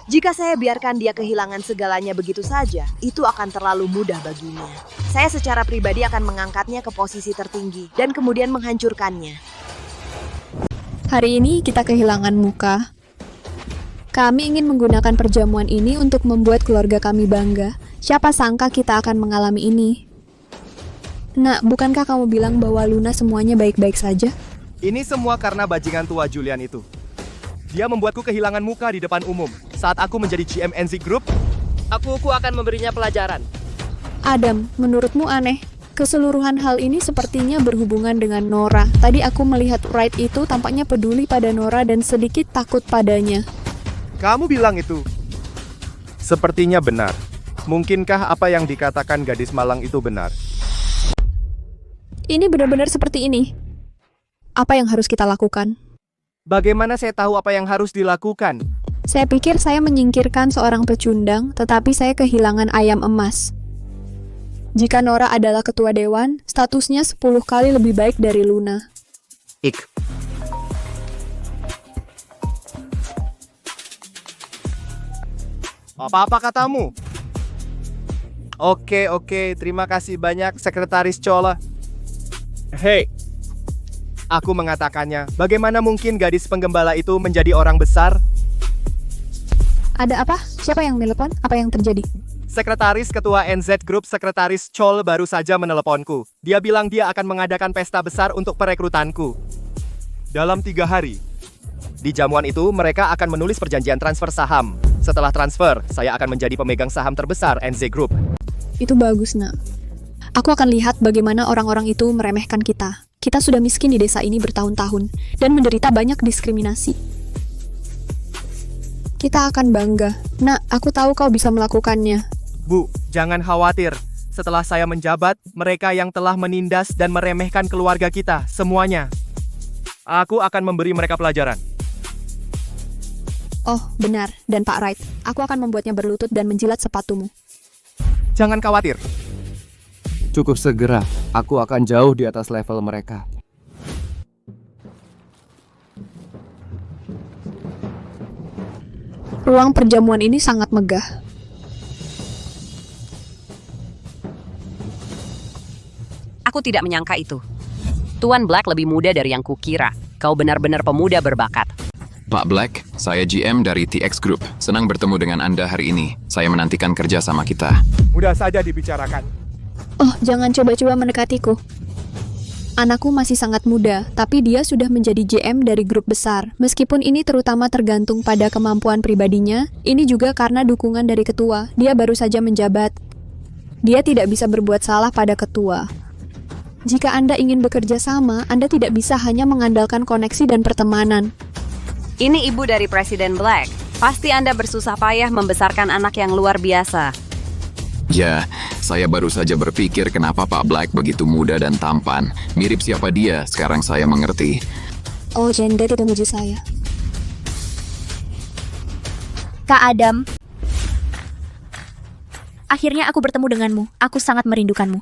Jika saya biarkan dia kehilangan segalanya begitu saja, itu akan terlalu mudah baginya. Saya secara pribadi akan mengangkatnya ke posisi tertinggi dan kemudian menghancurkannya. Hari ini kita kehilangan muka. Kami ingin menggunakan perjamuan ini untuk membuat keluarga kami bangga. Siapa sangka kita akan mengalami ini? Nak, bukankah kamu bilang bahwa Luna semuanya baik-baik saja? Ini semua karena bajingan tua Julian itu. Dia membuatku kehilangan muka di depan umum. Saat aku menjadi GM NZ Group, aku akan memberinya pelajaran. Adam, menurutmu aneh? Keseluruhan hal ini sepertinya berhubungan dengan Nora. Tadi aku melihat Wright itu tampaknya peduli pada Nora dan sedikit takut padanya. Kamu bilang itu? Sepertinya benar. Mungkinkah apa yang dikatakan gadis malang itu benar? Ini benar-benar seperti ini. Apa yang harus kita lakukan? Bagaimana saya tahu apa yang harus dilakukan? Saya pikir saya menyingkirkan seorang pecundang, tetapi saya kehilangan ayam emas. Jika Nora adalah ketua dewan, statusnya 10 kali lebih baik dari Luna. Apa katamu? Oke, terima kasih banyak, Sekretaris Chola. Hei, aku mengatakannya, bagaimana mungkin gadis penggembala itu menjadi orang besar? Ada apa? Siapa yang telepon? Apa yang terjadi? Sekretaris Ketua NZ Group Sekretaris Chol baru saja meneleponku. Dia bilang dia akan mengadakan pesta besar untuk perekrutanku. Dalam 3 hari. Di jamuan itu, mereka akan menulis perjanjian transfer saham. Setelah transfer, saya akan menjadi pemegang saham terbesar NZ Group. Itu bagus, Nak. Aku akan lihat bagaimana orang-orang itu meremehkan kita. Kita sudah miskin di desa ini bertahun-tahun dan menderita banyak diskriminasi. Kita akan bangga. Nak, aku tahu kau bisa melakukannya. Bu, jangan khawatir. Setelah saya menjabat, mereka yang telah menindas dan meremehkan keluarga kita, semuanya. Aku akan memberi mereka pelajaran. Oh, benar. Dan Pak Wright, aku akan membuatnya berlutut dan menjilat sepatumu. Jangan khawatir. Cukup segera, aku akan jauh di atas level mereka. Ruang perjamuan ini sangat megah. Aku tidak menyangka itu. Tuan Black lebih muda dari yang kukira. Kau benar-benar pemuda berbakat. Pak Black, saya GM dari TX Group. Senang bertemu dengan Anda hari ini. Saya menantikan kerja sama kita. Mudah saja dibicarakan. Oh, jangan coba-coba mendekatiku. Anakku masih sangat muda, tapi dia sudah menjadi GM dari grup besar. Meskipun ini terutama tergantung pada kemampuan pribadinya, ini juga karena dukungan dari ketua. Dia baru saja menjabat. Dia tidak bisa berbuat salah pada ketua. Jika Anda ingin bekerja sama, Anda tidak bisa hanya mengandalkan koneksi dan pertemanan. Ini ibu dari Presiden Black. Pasti Anda bersusah payah membesarkan anak yang luar biasa. Ya, saya baru saja berpikir kenapa Pak Black begitu muda dan tampan. Mirip siapa dia, sekarang saya mengerti. Oh, Jenda tidak memuji saya. Kak Adam. Akhirnya aku bertemu denganmu. Aku sangat merindukanmu.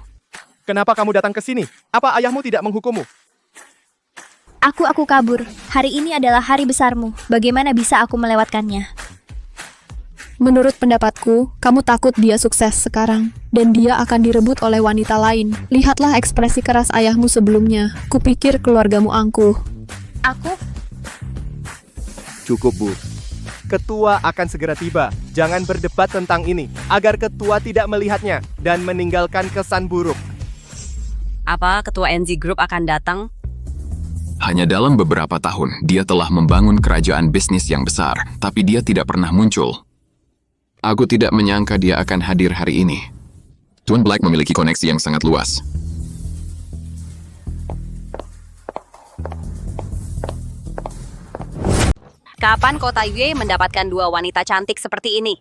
Kenapa kamu datang ke sini? Apa ayahmu tidak menghukummu? Aku kabur. Hari ini adalah hari besarmu. Bagaimana bisa aku melewatkannya? Menurut pendapatku, kamu takut dia sukses sekarang, dan dia akan direbut oleh wanita lain. Lihatlah ekspresi keras ayahmu sebelumnya. Kupikir keluargamu angkuh. Aku? Cukup, Bu. Ketua akan segera tiba. Jangan berdebat tentang ini, agar ketua tidak melihatnya dan meninggalkan kesan buruk. Apa ketua NZ Group akan datang? Hanya dalam beberapa tahun, dia telah membangun kerajaan bisnis yang besar, tapi dia tidak pernah muncul. Aku tidak menyangka dia akan hadir hari ini. Tuan Black memiliki koneksi yang sangat luas. Kapan kota Yue mendapatkan 2 wanita cantik seperti ini?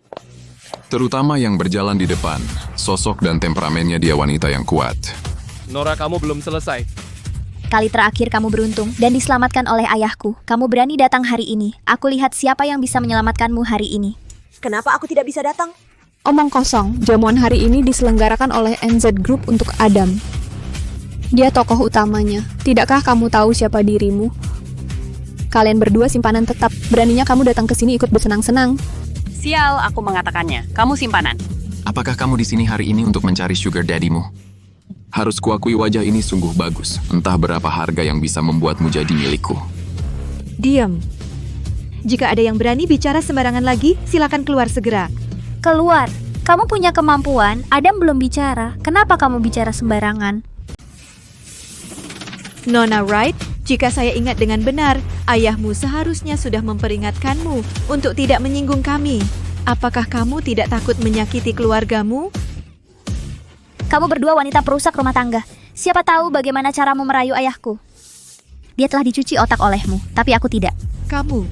Terutama yang berjalan di depan. Sosok dan temperamennya dia wanita yang kuat. Nora, kamu belum selesai. Kali terakhir kamu beruntung dan diselamatkan oleh ayahku. Kamu berani datang hari ini. Aku lihat siapa yang bisa menyelamatkanmu hari ini. Kenapa aku tidak bisa datang? Omong kosong, jamuan hari ini diselenggarakan oleh NZ Group untuk Adam. Dia tokoh utamanya. Tidakkah kamu tahu siapa dirimu? Kalian berdua simpanan tetap. Beraninya kamu datang ke sini ikut bersenang-senang. Sial, aku mengatakannya. Kamu simpanan. Apakah kamu di sini hari ini untuk mencari sugar daddy-mu? Harus kuakui wajah ini sungguh bagus. Entah berapa harga yang bisa membuatmu jadi milikku. Diam. Jika ada yang berani bicara sembarangan lagi, silakan keluar segera. Keluar. Kamu punya kemampuan, Adam belum bicara. Kenapa kamu bicara sembarangan? Nona Wright, jika saya ingat dengan benar, ayahmu seharusnya sudah memperingatkanmu untuk tidak menyinggung kami. Apakah kamu tidak takut menyakiti keluargamu? Kamu berdua wanita perusak rumah tangga. Siapa tahu bagaimana caramu merayu ayahku. Dia telah dicuci otak olehmu, tapi aku tidak. Kamu.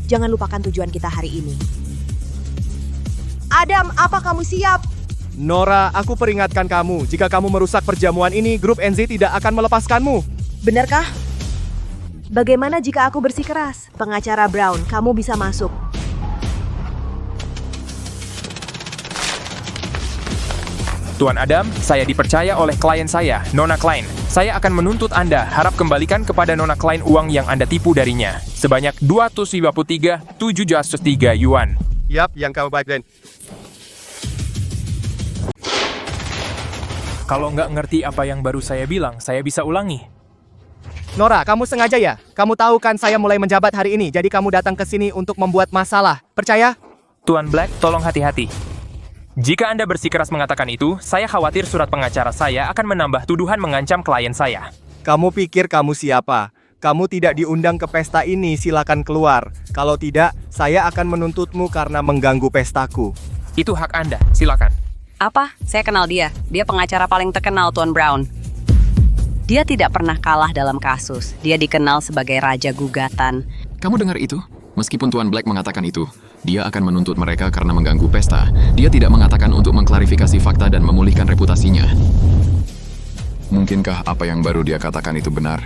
Jangan lupakan tujuan kita hari ini. Adam, apa kamu siap? Nora, aku peringatkan kamu. Jika kamu merusak perjamuan ini, grup NZ tidak akan melepaskanmu. Benarkah? Bagaimana jika aku bersikeras? Pengacara Brown, kamu bisa masuk. Tuan Adam, saya dipercaya oleh klien saya, Nona Klein. Saya akan menuntut Anda, harap kembalikan kepada Nona Klein uang yang Anda tipu darinya. Sebanyak 253,703 yuan. Yap, yang kamu baik, Den. Kalau nggak ngerti apa yang baru saya bilang, saya bisa ulangi. Nora, kamu sengaja ya? Kamu tahu kan saya mulai menjabat hari ini, jadi kamu datang ke sini untuk membuat masalah. Percaya? Tuan Black, tolong hati-hati. Jika Anda bersikeras mengatakan itu, saya khawatir surat pengacara saya akan menambah tuduhan mengancam klien saya. Kamu pikir kamu siapa? Kamu tidak diundang ke pesta ini, silakan keluar. Kalau tidak, saya akan menuntutmu karena mengganggu pestaku. Itu hak Anda, silakan. Apa? Saya kenal dia. Dia pengacara paling terkenal, Tuan Brown. Dia tidak pernah kalah dalam kasus. Dia dikenal sebagai raja gugatan. Kamu dengar itu? Meskipun Tuan Black mengatakan itu, dia akan menuntut mereka karena mengganggu pesta. Dia tidak mengatakan untuk mengklarifikasi fakta dan memulihkan reputasinya. Mungkinkah apa yang baru dia katakan itu benar?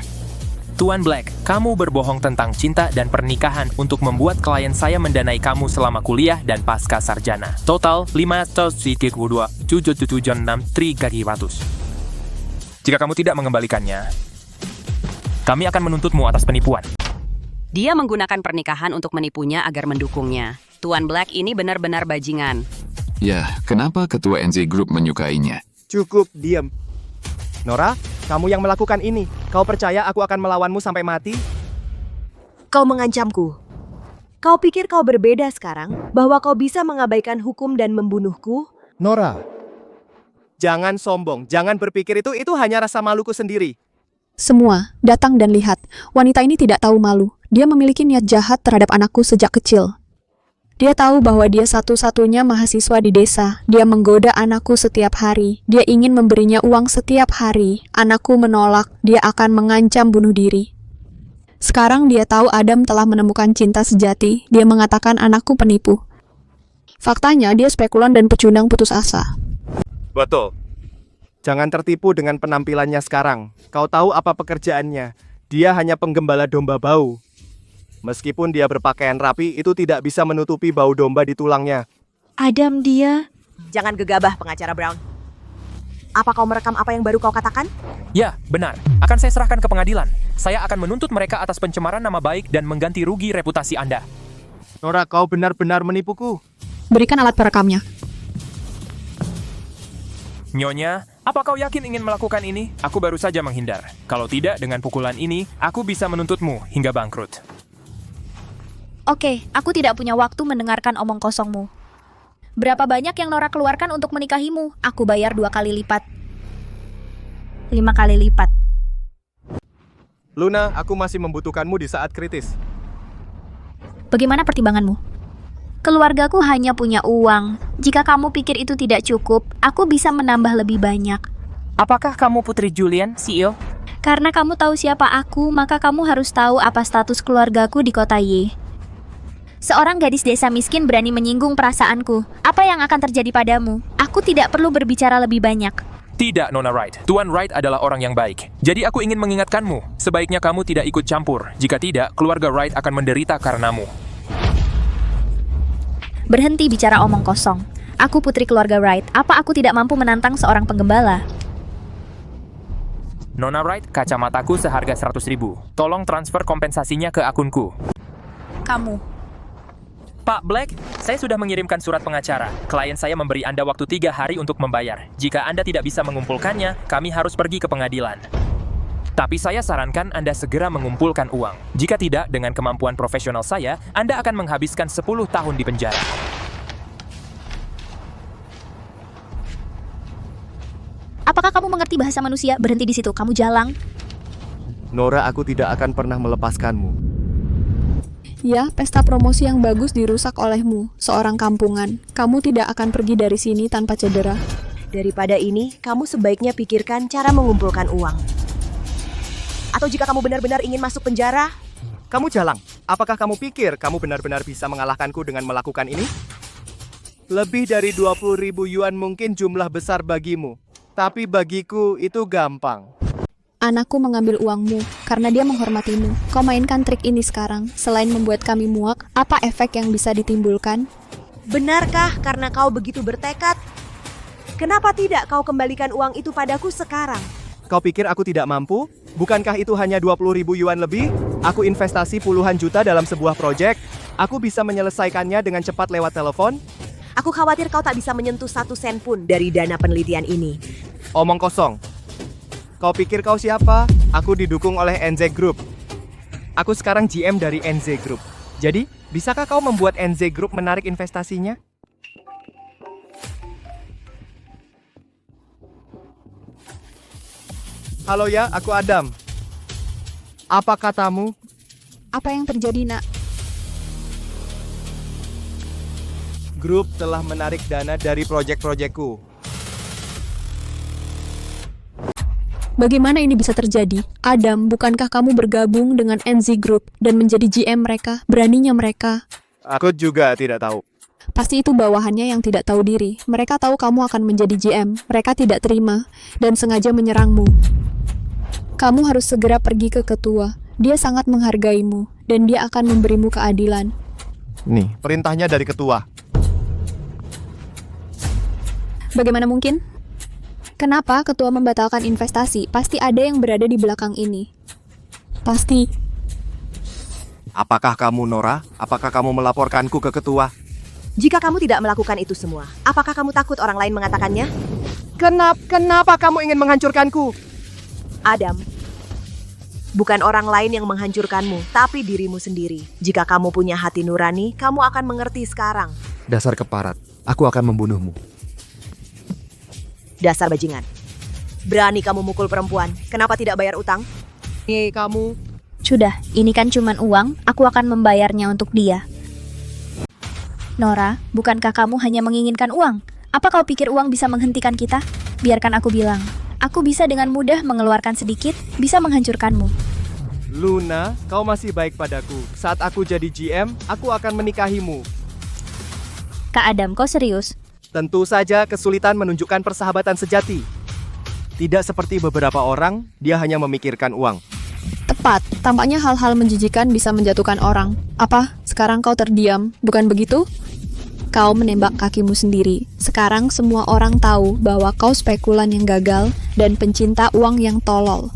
Tuan Black, kamu berbohong tentang cinta dan pernikahan untuk membuat klien saya mendanai kamu selama kuliah dan pasca sarjana. Total 532,776,300. Jika kamu tidak mengembalikannya, kami akan menuntutmu atas penipuan. Dia menggunakan pernikahan untuk menipunya agar mendukungnya. Tuan Black ini benar-benar bajingan. Ya, kenapa ketua NZ Group menyukainya? Cukup, diam. Nora, kamu yang melakukan ini. Kau percaya aku akan melawanmu sampai mati? Kau mengancamku. Kau pikir kau berbeda sekarang? Bahwa kau bisa mengabaikan hukum dan membunuhku? Nora. Jangan sombong, jangan berpikir itu hanya rasa maluku sendiri. Semua, datang dan lihat. Wanita ini tidak tahu malu. Dia memiliki niat jahat terhadap anakku sejak kecil. Dia tahu bahwa dia satu-satunya mahasiswa di desa. Dia menggoda anakku setiap hari. Dia ingin memberinya uang setiap hari. Anakku menolak. Dia akan mengancam bunuh diri. Sekarang dia tahu Adam telah menemukan cinta sejati. Dia mengatakan anakku penipu. Faktanya dia spekulan dan pecundang putus asa. Betul. Jangan tertipu dengan penampilannya sekarang. Kau tahu apa pekerjaannya? Dia hanya penggembala domba bau. Meskipun dia berpakaian rapi, itu tidak bisa menutupi bau domba di tulangnya. Adam, dia... Jangan gegabah, pengacara Brown. Apa kau merekam apa yang baru kau katakan? Ya, benar. Akan saya serahkan ke pengadilan. Saya akan menuntut mereka atas pencemaran nama baik dan mengganti rugi reputasi Anda. Nora, kau benar-benar menipuku. Berikan alat perekamnya. Nyonya, apa kau yakin ingin melakukan ini? Aku baru saja menghindar. Kalau tidak, dengan pukulan ini, aku bisa menuntutmu hingga bangkrut. Oke, aku tidak punya waktu mendengarkan omong kosongmu. Berapa banyak yang Nora keluarkan untuk menikahimu? Aku bayar 2 kali lipat. 5 kali lipat. Luna, aku masih membutuhkanmu di saat kritis. Bagaimana pertimbanganmu? Keluargaku hanya punya uang. Jika kamu pikir itu tidak cukup, aku bisa menambah lebih banyak. Apakah kamu Putri Julian, CEO? Karena kamu tahu siapa aku, maka kamu harus tahu apa status keluargaku di kota Y. Seorang gadis desa miskin berani menyinggung perasaanku. Apa yang akan terjadi padamu? Aku tidak perlu berbicara lebih banyak. Tidak, Nona Wright. Tuan Wright adalah orang yang baik. Jadi aku ingin mengingatkanmu, sebaiknya kamu tidak ikut campur. Jika tidak, keluarga Wright akan menderita karenamu. Berhenti bicara omong kosong. Aku putri keluarga Wright. Apa aku tidak mampu menantang seorang penggembala? Nona Wright, kacamataku seharga 100.000. Tolong transfer kompensasinya ke akunku. Kamu. Pak Black, saya sudah mengirimkan surat pengacara. Klien saya memberi Anda waktu 3 hari untuk membayar. Jika Anda tidak bisa mengumpulkannya, kami harus pergi ke pengadilan. Tapi saya sarankan Anda segera mengumpulkan uang. Jika tidak, dengan kemampuan profesional saya, Anda akan menghabiskan 10 tahun di penjara. Apakah kamu mengerti bahasa manusia? Berhenti di situ, kamu jalang. Nora, aku tidak akan pernah melepaskanmu. Ya, pesta promosi yang bagus dirusak olehmu, seorang kampungan. Kamu tidak akan pergi dari sini tanpa cedera. Daripada ini, kamu sebaiknya pikirkan cara mengumpulkan uang. Atau jika kamu benar-benar ingin masuk penjara, Kamu jalang. Apakah kamu pikir kamu benar-benar bisa mengalahkanku dengan melakukan ini? Lebih dari 20.000 yuan mungkin jumlah besar bagimu. Tapi bagiku itu gampang. Anakku mengambil uangmu karena dia menghormatimu. Kau mainkan trik ini sekarang. Selain membuat kami muak, apa efek yang bisa ditimbulkan? benarkah karena kau begitu bertekad? Kenapa tidak kau kembalikan uang itu padaku sekarang? Kau pikir aku tidak mampu? Bukankah itu hanya 20.000 yuan lebih? Aku investasi puluhan juta dalam sebuah proyek. Aku bisa menyelesaikannya dengan cepat lewat telepon. Aku khawatir kau tak bisa menyentuh 1 sen pun dari dana penelitian ini. Omong kosong. Kau pikir kau siapa? Aku didukung oleh NZ Group. Aku sekarang GM dari NZ Group. Jadi, bisakah kau membuat NZ Group menarik investasinya? Halo ya, aku Adam. Apa katamu? Apa yang terjadi, nak? Grup telah menarik dana dari proyek-proyekku. Bagaimana ini bisa terjadi? Adam, bukankah kamu bergabung dengan NZ Group dan menjadi GM mereka? Beraninya mereka. Aku juga tidak tahu. Pasti itu bawahannya yang tidak tahu diri. Mereka tahu kamu akan menjadi GM. Mereka tidak terima dan sengaja menyerangmu. Kamu harus segera pergi ke ketua. Dia sangat menghargaimu dan dia akan memberimu keadilan. Nih, perintahnya dari ketua. Bagaimana mungkin? Kenapa ketua membatalkan investasi? Pasti ada yang berada di belakang ini. Pasti. Apakah kamu Nora? Apakah kamu melaporkanku ke ketua? Jika kamu tidak melakukan itu semua, apakah kamu takut orang lain mengatakannya? Kenapa kamu ingin menghancurkanku? Adam, bukan orang lain yang menghancurkanmu, tapi dirimu sendiri. Jika kamu punya hati nurani, kamu akan mengerti sekarang. Dasar keparat, aku akan membunuhmu. Dasar bajingan. Berani kamu mukul perempuan, kenapa tidak bayar utang? Kamu. Sudah, ini kan cuman uang, aku akan membayarnya untuk dia. Nora, bukankah kamu hanya menginginkan uang? Apa kau pikir uang bisa menghentikan kita? Biarkan aku bilang. Aku bisa dengan mudah mengeluarkan sedikit, bisa menghancurkanmu. Luna, kau masih baik padaku. Saat aku jadi GM, aku akan menikahimu. Kak Adam, kau serius? Tentu saja kesulitan menunjukkan persahabatan sejati. Tidak seperti beberapa orang, dia hanya memikirkan uang. Tepat, tampaknya hal-hal menjijikan bisa menjatuhkan orang. Apa? Sekarang kau terdiam, bukan begitu? Kau menembak kakimu sendiri. Sekarang semua orang tahu bahwa kau spekulan yang gagal dan pencinta uang yang tolol.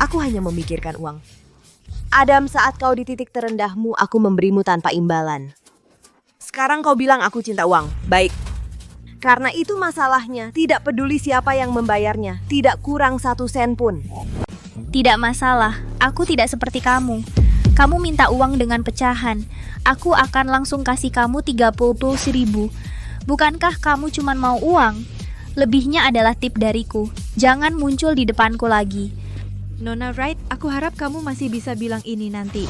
Aku hanya memikirkan uang. Adam, saat kau di titik terendahmu, aku memberimu tanpa imbalan. Sekarang kau bilang aku cinta uang. Baik. Karena itu masalahnya, tidak peduli siapa yang membayarnya, tidak kurang 1 sen pun. Tidak masalah, aku tidak seperti kamu. Kamu minta uang dengan pecahan. Aku akan langsung kasih kamu 30.000. Bukankah kamu cuma mau uang? Lebihnya adalah tip dariku. Jangan muncul di depanku lagi. Nona Wright, aku harap kamu masih bisa bilang ini nanti.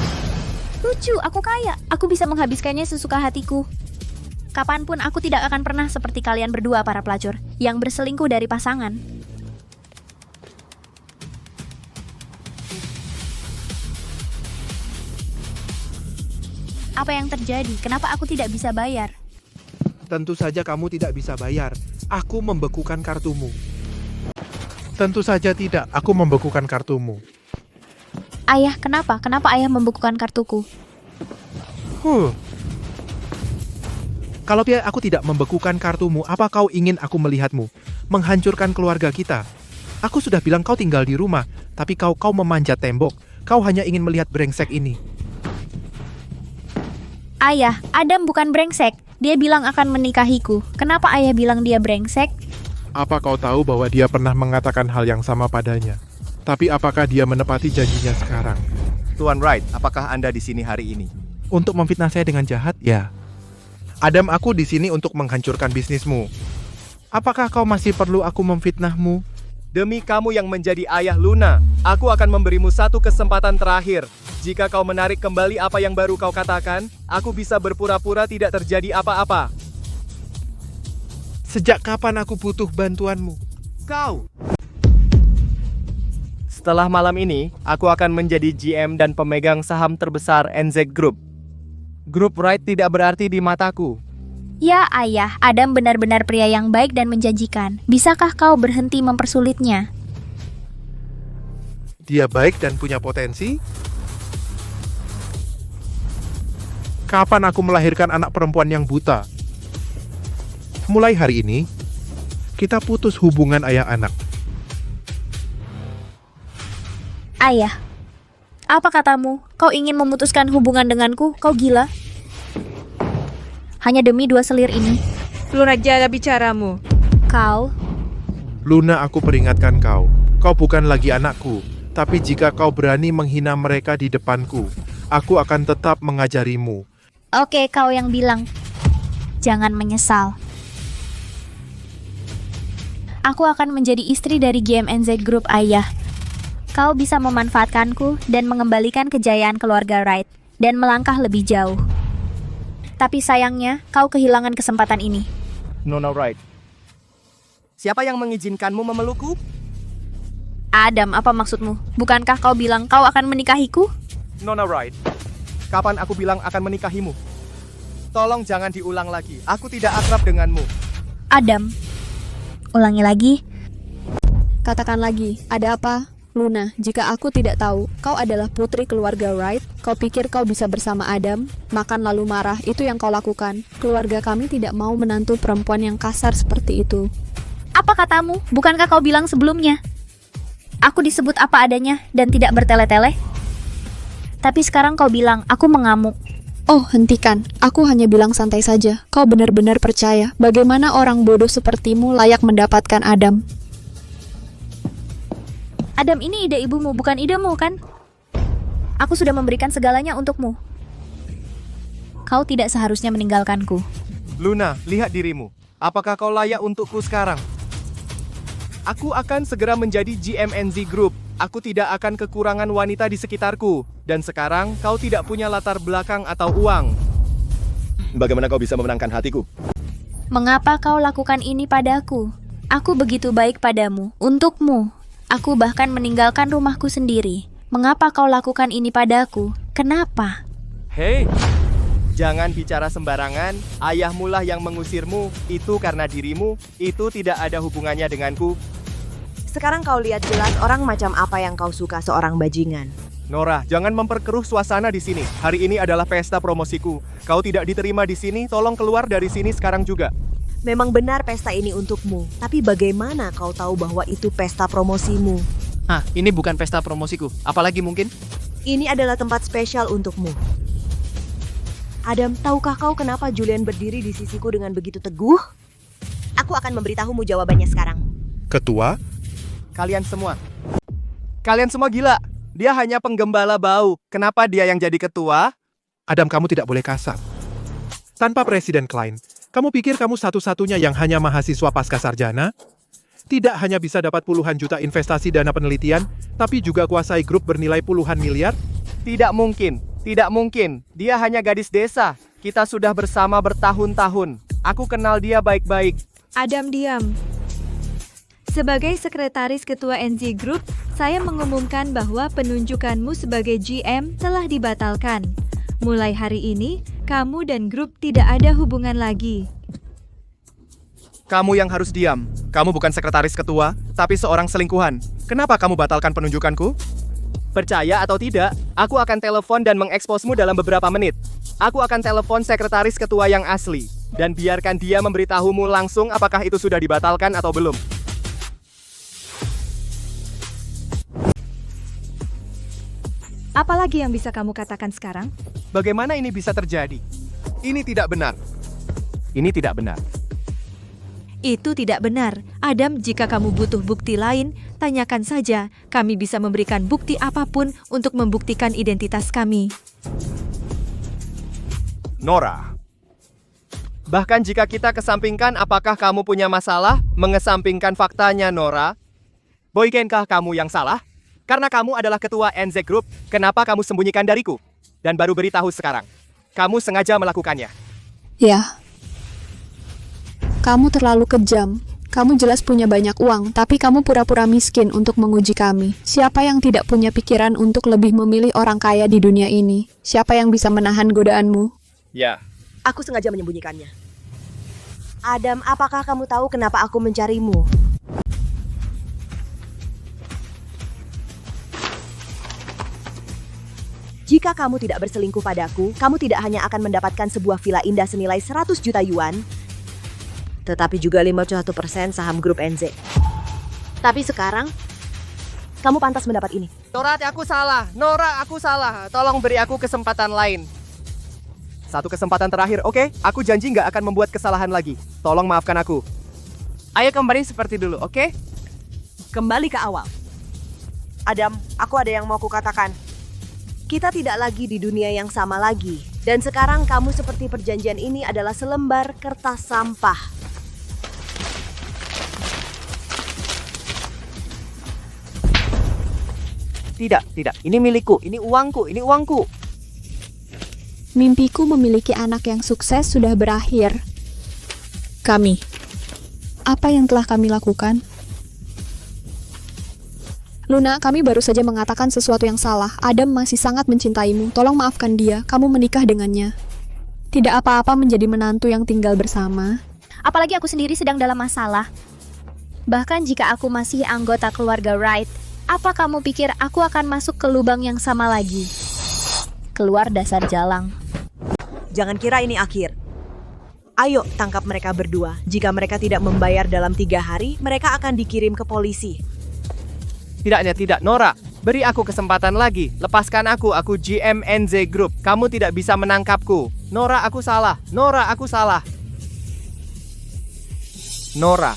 Lucu, aku kaya. Aku bisa menghabiskannya sesuka hatiku. Kapanpun aku tidak akan pernah seperti kalian berdua para pelacur yang berselingkuh dari pasangan. Apa yang terjadi? Kenapa aku tidak bisa bayar? Tentu saja kamu tidak bisa bayar. Aku membekukan kartumu. Tentu saja tidak, aku membekukan kartumu. Ayah, kenapa? Kenapa ayah membekukan kartuku? Kalau aku tidak membekukan kartumu, apa kau ingin aku melihatmu? Menghancurkan keluarga kita. Aku sudah bilang kau tinggal di rumah, tapi kau memanjat tembok. Kau hanya ingin melihat brengsek ini. Ayah, Adam bukan brengsek. Dia bilang akan menikahiku. Kenapa ayah bilang dia brengsek? Apa kau tahu bahwa dia pernah mengatakan hal yang sama padanya? Tapi apakah dia menepati janjinya sekarang? Tuan Wright, apakah Anda di sini hari ini? Untuk memfitnah saya dengan jahat? Ya. Adam, aku di sini untuk menghancurkan bisnismu. Apakah kau masih perlu aku memfitnahmu? Demi kamu yang menjadi ayah Luna, aku akan memberimu satu kesempatan terakhir. Jika kau menarik kembali apa yang baru kau katakan, aku bisa berpura-pura tidak terjadi apa-apa. Sejak kapan aku butuh bantuanmu? Kau! Setelah malam ini, aku akan menjadi GM dan pemegang saham terbesar NZ Group. Grup Wright tidak berarti di mataku. Ya ayah, Adam benar-benar pria yang baik dan menjanjikan. Bisakah kau berhenti mempersulitnya? Dia baik dan punya potensi? Kapan aku melahirkan anak perempuan yang buta? Mulai hari ini, kita putus hubungan ayah anak. Ayah, apa katamu? Kau ingin memutuskan hubungan denganku? Kau gila? Hanya demi 2 selir ini. Luna, jaga bicaramu. Kau, Luna, aku peringatkan kau. Kau bukan lagi anakku. Tapi jika kau berani menghina mereka di depanku, aku akan tetap mengajarimu. oke kau yang bilang. Jangan menyesal. Aku akan menjadi istri dari GMNZ Group, ayah. Kau bisa memanfaatkanku dan mengembalikan kejayaan keluarga Wright dan melangkah lebih jauh. Tapi sayangnya, kau kehilangan kesempatan ini. Nona Wright. Siapa yang mengizinkanmu memelukku? Adam, apa maksudmu? Bukankah kau bilang kau akan menikahiku? Nona Wright. Kapan aku bilang akan menikahimu? Tolong jangan diulang lagi. Aku tidak akrab denganmu. Adam, ulangi lagi. Katakan lagi, ada apa? Luna, jika aku tidak tahu, kau adalah putri keluarga Wright, kau pikir kau bisa bersama Adam, makan lalu marah, itu yang kau lakukan. Keluarga kami tidak mau menantu perempuan yang kasar seperti itu. Apa katamu? Bukankah kau bilang sebelumnya? Aku disebut apa adanya dan tidak bertele-tele. Tapi sekarang kau bilang aku mengamuk. Oh, hentikan. Aku hanya bilang santai saja. Kau benar-benar percaya bagaimana orang bodoh sepertimu layak mendapatkan Adam. Adam, ini ide ibumu, bukan idemu, kan? Aku sudah memberikan segalanya untukmu. Kau tidak seharusnya meninggalkanku. Luna, lihat dirimu. Apakah kau layak untukku sekarang? Aku akan segera menjadi GMNZ Group. Aku tidak akan kekurangan wanita di sekitarku. Dan sekarang kau tidak punya latar belakang atau uang. Bagaimana kau bisa memenangkan hatiku? Mengapa kau lakukan ini padaku? Aku begitu baik padamu, untukmu. Aku bahkan meninggalkan rumahku sendiri. Mengapa kau lakukan ini padaku? Kenapa? Hei, jangan bicara sembarangan. Ayahmu lah yang mengusirmu. Itu karena dirimu. Itu tidak ada hubungannya denganku. Sekarang kau lihat jelas orang macam apa yang kau suka seorang bajingan. Nora, jangan memperkeruh suasana di sini. Hari ini adalah pesta promosiku. Kau tidak diterima di sini, tolong keluar dari sini sekarang juga. Memang benar pesta ini untukmu, tapi bagaimana kau tahu bahwa itu pesta promosimu? Ah, ini bukan pesta promosiku. Apalagi mungkin? Ini adalah tempat spesial untukmu. Adam, tahukah kau kenapa Julian berdiri di sisiku dengan begitu teguh? Aku akan memberitahumu jawabannya sekarang. Ketua? Kalian semua gila. Dia hanya penggembala bau. Kenapa dia yang jadi ketua? Adam, kamu tidak boleh kasar. Tanpa Presiden Klein, kamu pikir kamu satu-satunya yang hanya mahasiswa pasca sarjana? Tidak hanya bisa dapat puluhan juta investasi dana penelitian, tapi juga kuasai grup bernilai puluhan miliar? Tidak mungkin. Tidak mungkin. Dia hanya gadis desa. Kita sudah bersama bertahun-tahun. Aku kenal dia baik-baik. Adam, diam. Sebagai sekretaris ketua NZ Group, saya mengumumkan bahwa penunjukanmu sebagai GM telah dibatalkan. Mulai hari ini, kamu dan grup tidak ada hubungan lagi. Kamu yang harus diam. Kamu bukan sekretaris ketua, tapi seorang selingkuhan. Kenapa kamu batalkan penunjukanku? Percaya atau tidak, aku akan telepon dan mengeksposmu dalam beberapa menit. Aku akan telepon sekretaris ketua yang asli. Dan biarkan dia memberitahumu langsung apakah itu sudah dibatalkan atau belum. Apalagi yang bisa kamu katakan sekarang? Bagaimana ini bisa terjadi? Ini tidak benar. Ini tidak benar. Itu tidak benar. Adam, jika kamu butuh bukti lain, tanyakan saja. Kami bisa memberikan bukti apapun untuk membuktikan identitas kami. Nora. Bahkan jika kita kesampingkan apakah kamu punya masalah mengesampingkan faktanya, Nora? Boykenkah kamu yang salah? Karena kamu adalah ketua NZ Group, kenapa kamu sembunyikan dariku? Dan baru beritahu sekarang. Kamu sengaja melakukannya. Ya. Kamu terlalu kejam. Kamu jelas punya banyak uang, tapi kamu pura-pura miskin untuk menguji kami. Siapa yang tidak punya pikiran untuk lebih memilih orang kaya di dunia ini? Siapa yang bisa menahan godaanmu? Ya. Aku sengaja menyembunyikannya. Adam, apakah kamu tahu kenapa aku mencarimu? Jika kamu tidak berselingkuh padaku, kamu tidak hanya akan mendapatkan sebuah villa indah senilai 100 juta yuan, tetapi juga 51% saham grup NZ. Tapi sekarang, kamu pantas mendapat ini. Nora, aku salah. Nora, aku salah. Tolong beri aku kesempatan lain. Satu kesempatan terakhir, oke? Aku janji nggak akan membuat kesalahan lagi. Tolong maafkan aku. Ayo kembali seperti dulu, oke? Kembali ke awal. Adam, aku ada yang mau kukatakan. Kita tidak lagi di dunia yang sama lagi. Dan sekarang kamu seperti perjanjian ini adalah selembar kertas sampah. Tidak. Ini milikku, ini uangku. Mimpiku memiliki anak yang sukses sudah berakhir. Kami. Apa yang telah kami lakukan? Luna, kami baru saja mengatakan sesuatu yang salah. Adam masih sangat mencintaimu. Tolong maafkan dia. Kamu menikah dengannya. Tidak apa-apa menjadi menantu yang tinggal bersama. Apalagi aku sendiri sedang dalam masalah. Bahkan jika aku masih anggota keluarga Wright, apa kamu pikir aku akan masuk ke lubang yang sama lagi? Keluar dasar jalang. Jangan kira ini akhir. Ayo, tangkap mereka berdua. Jika mereka tidak membayar dalam 3 hari, mereka akan dikirim ke polisi. Tidak, Nora. Beri aku kesempatan lagi. Lepaskan aku GM NZ Group. Kamu tidak bisa menangkapku. Nora, aku salah. Nora.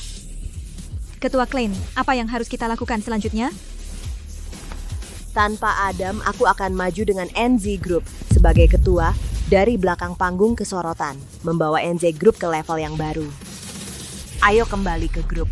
Ketua Klein, apa yang harus kita lakukan selanjutnya? Tanpa Adam, aku akan maju dengan NZ Group sebagai ketua dari belakang panggung ke sorotan, membawa NZ Group ke level yang baru. Ayo kembali ke grup.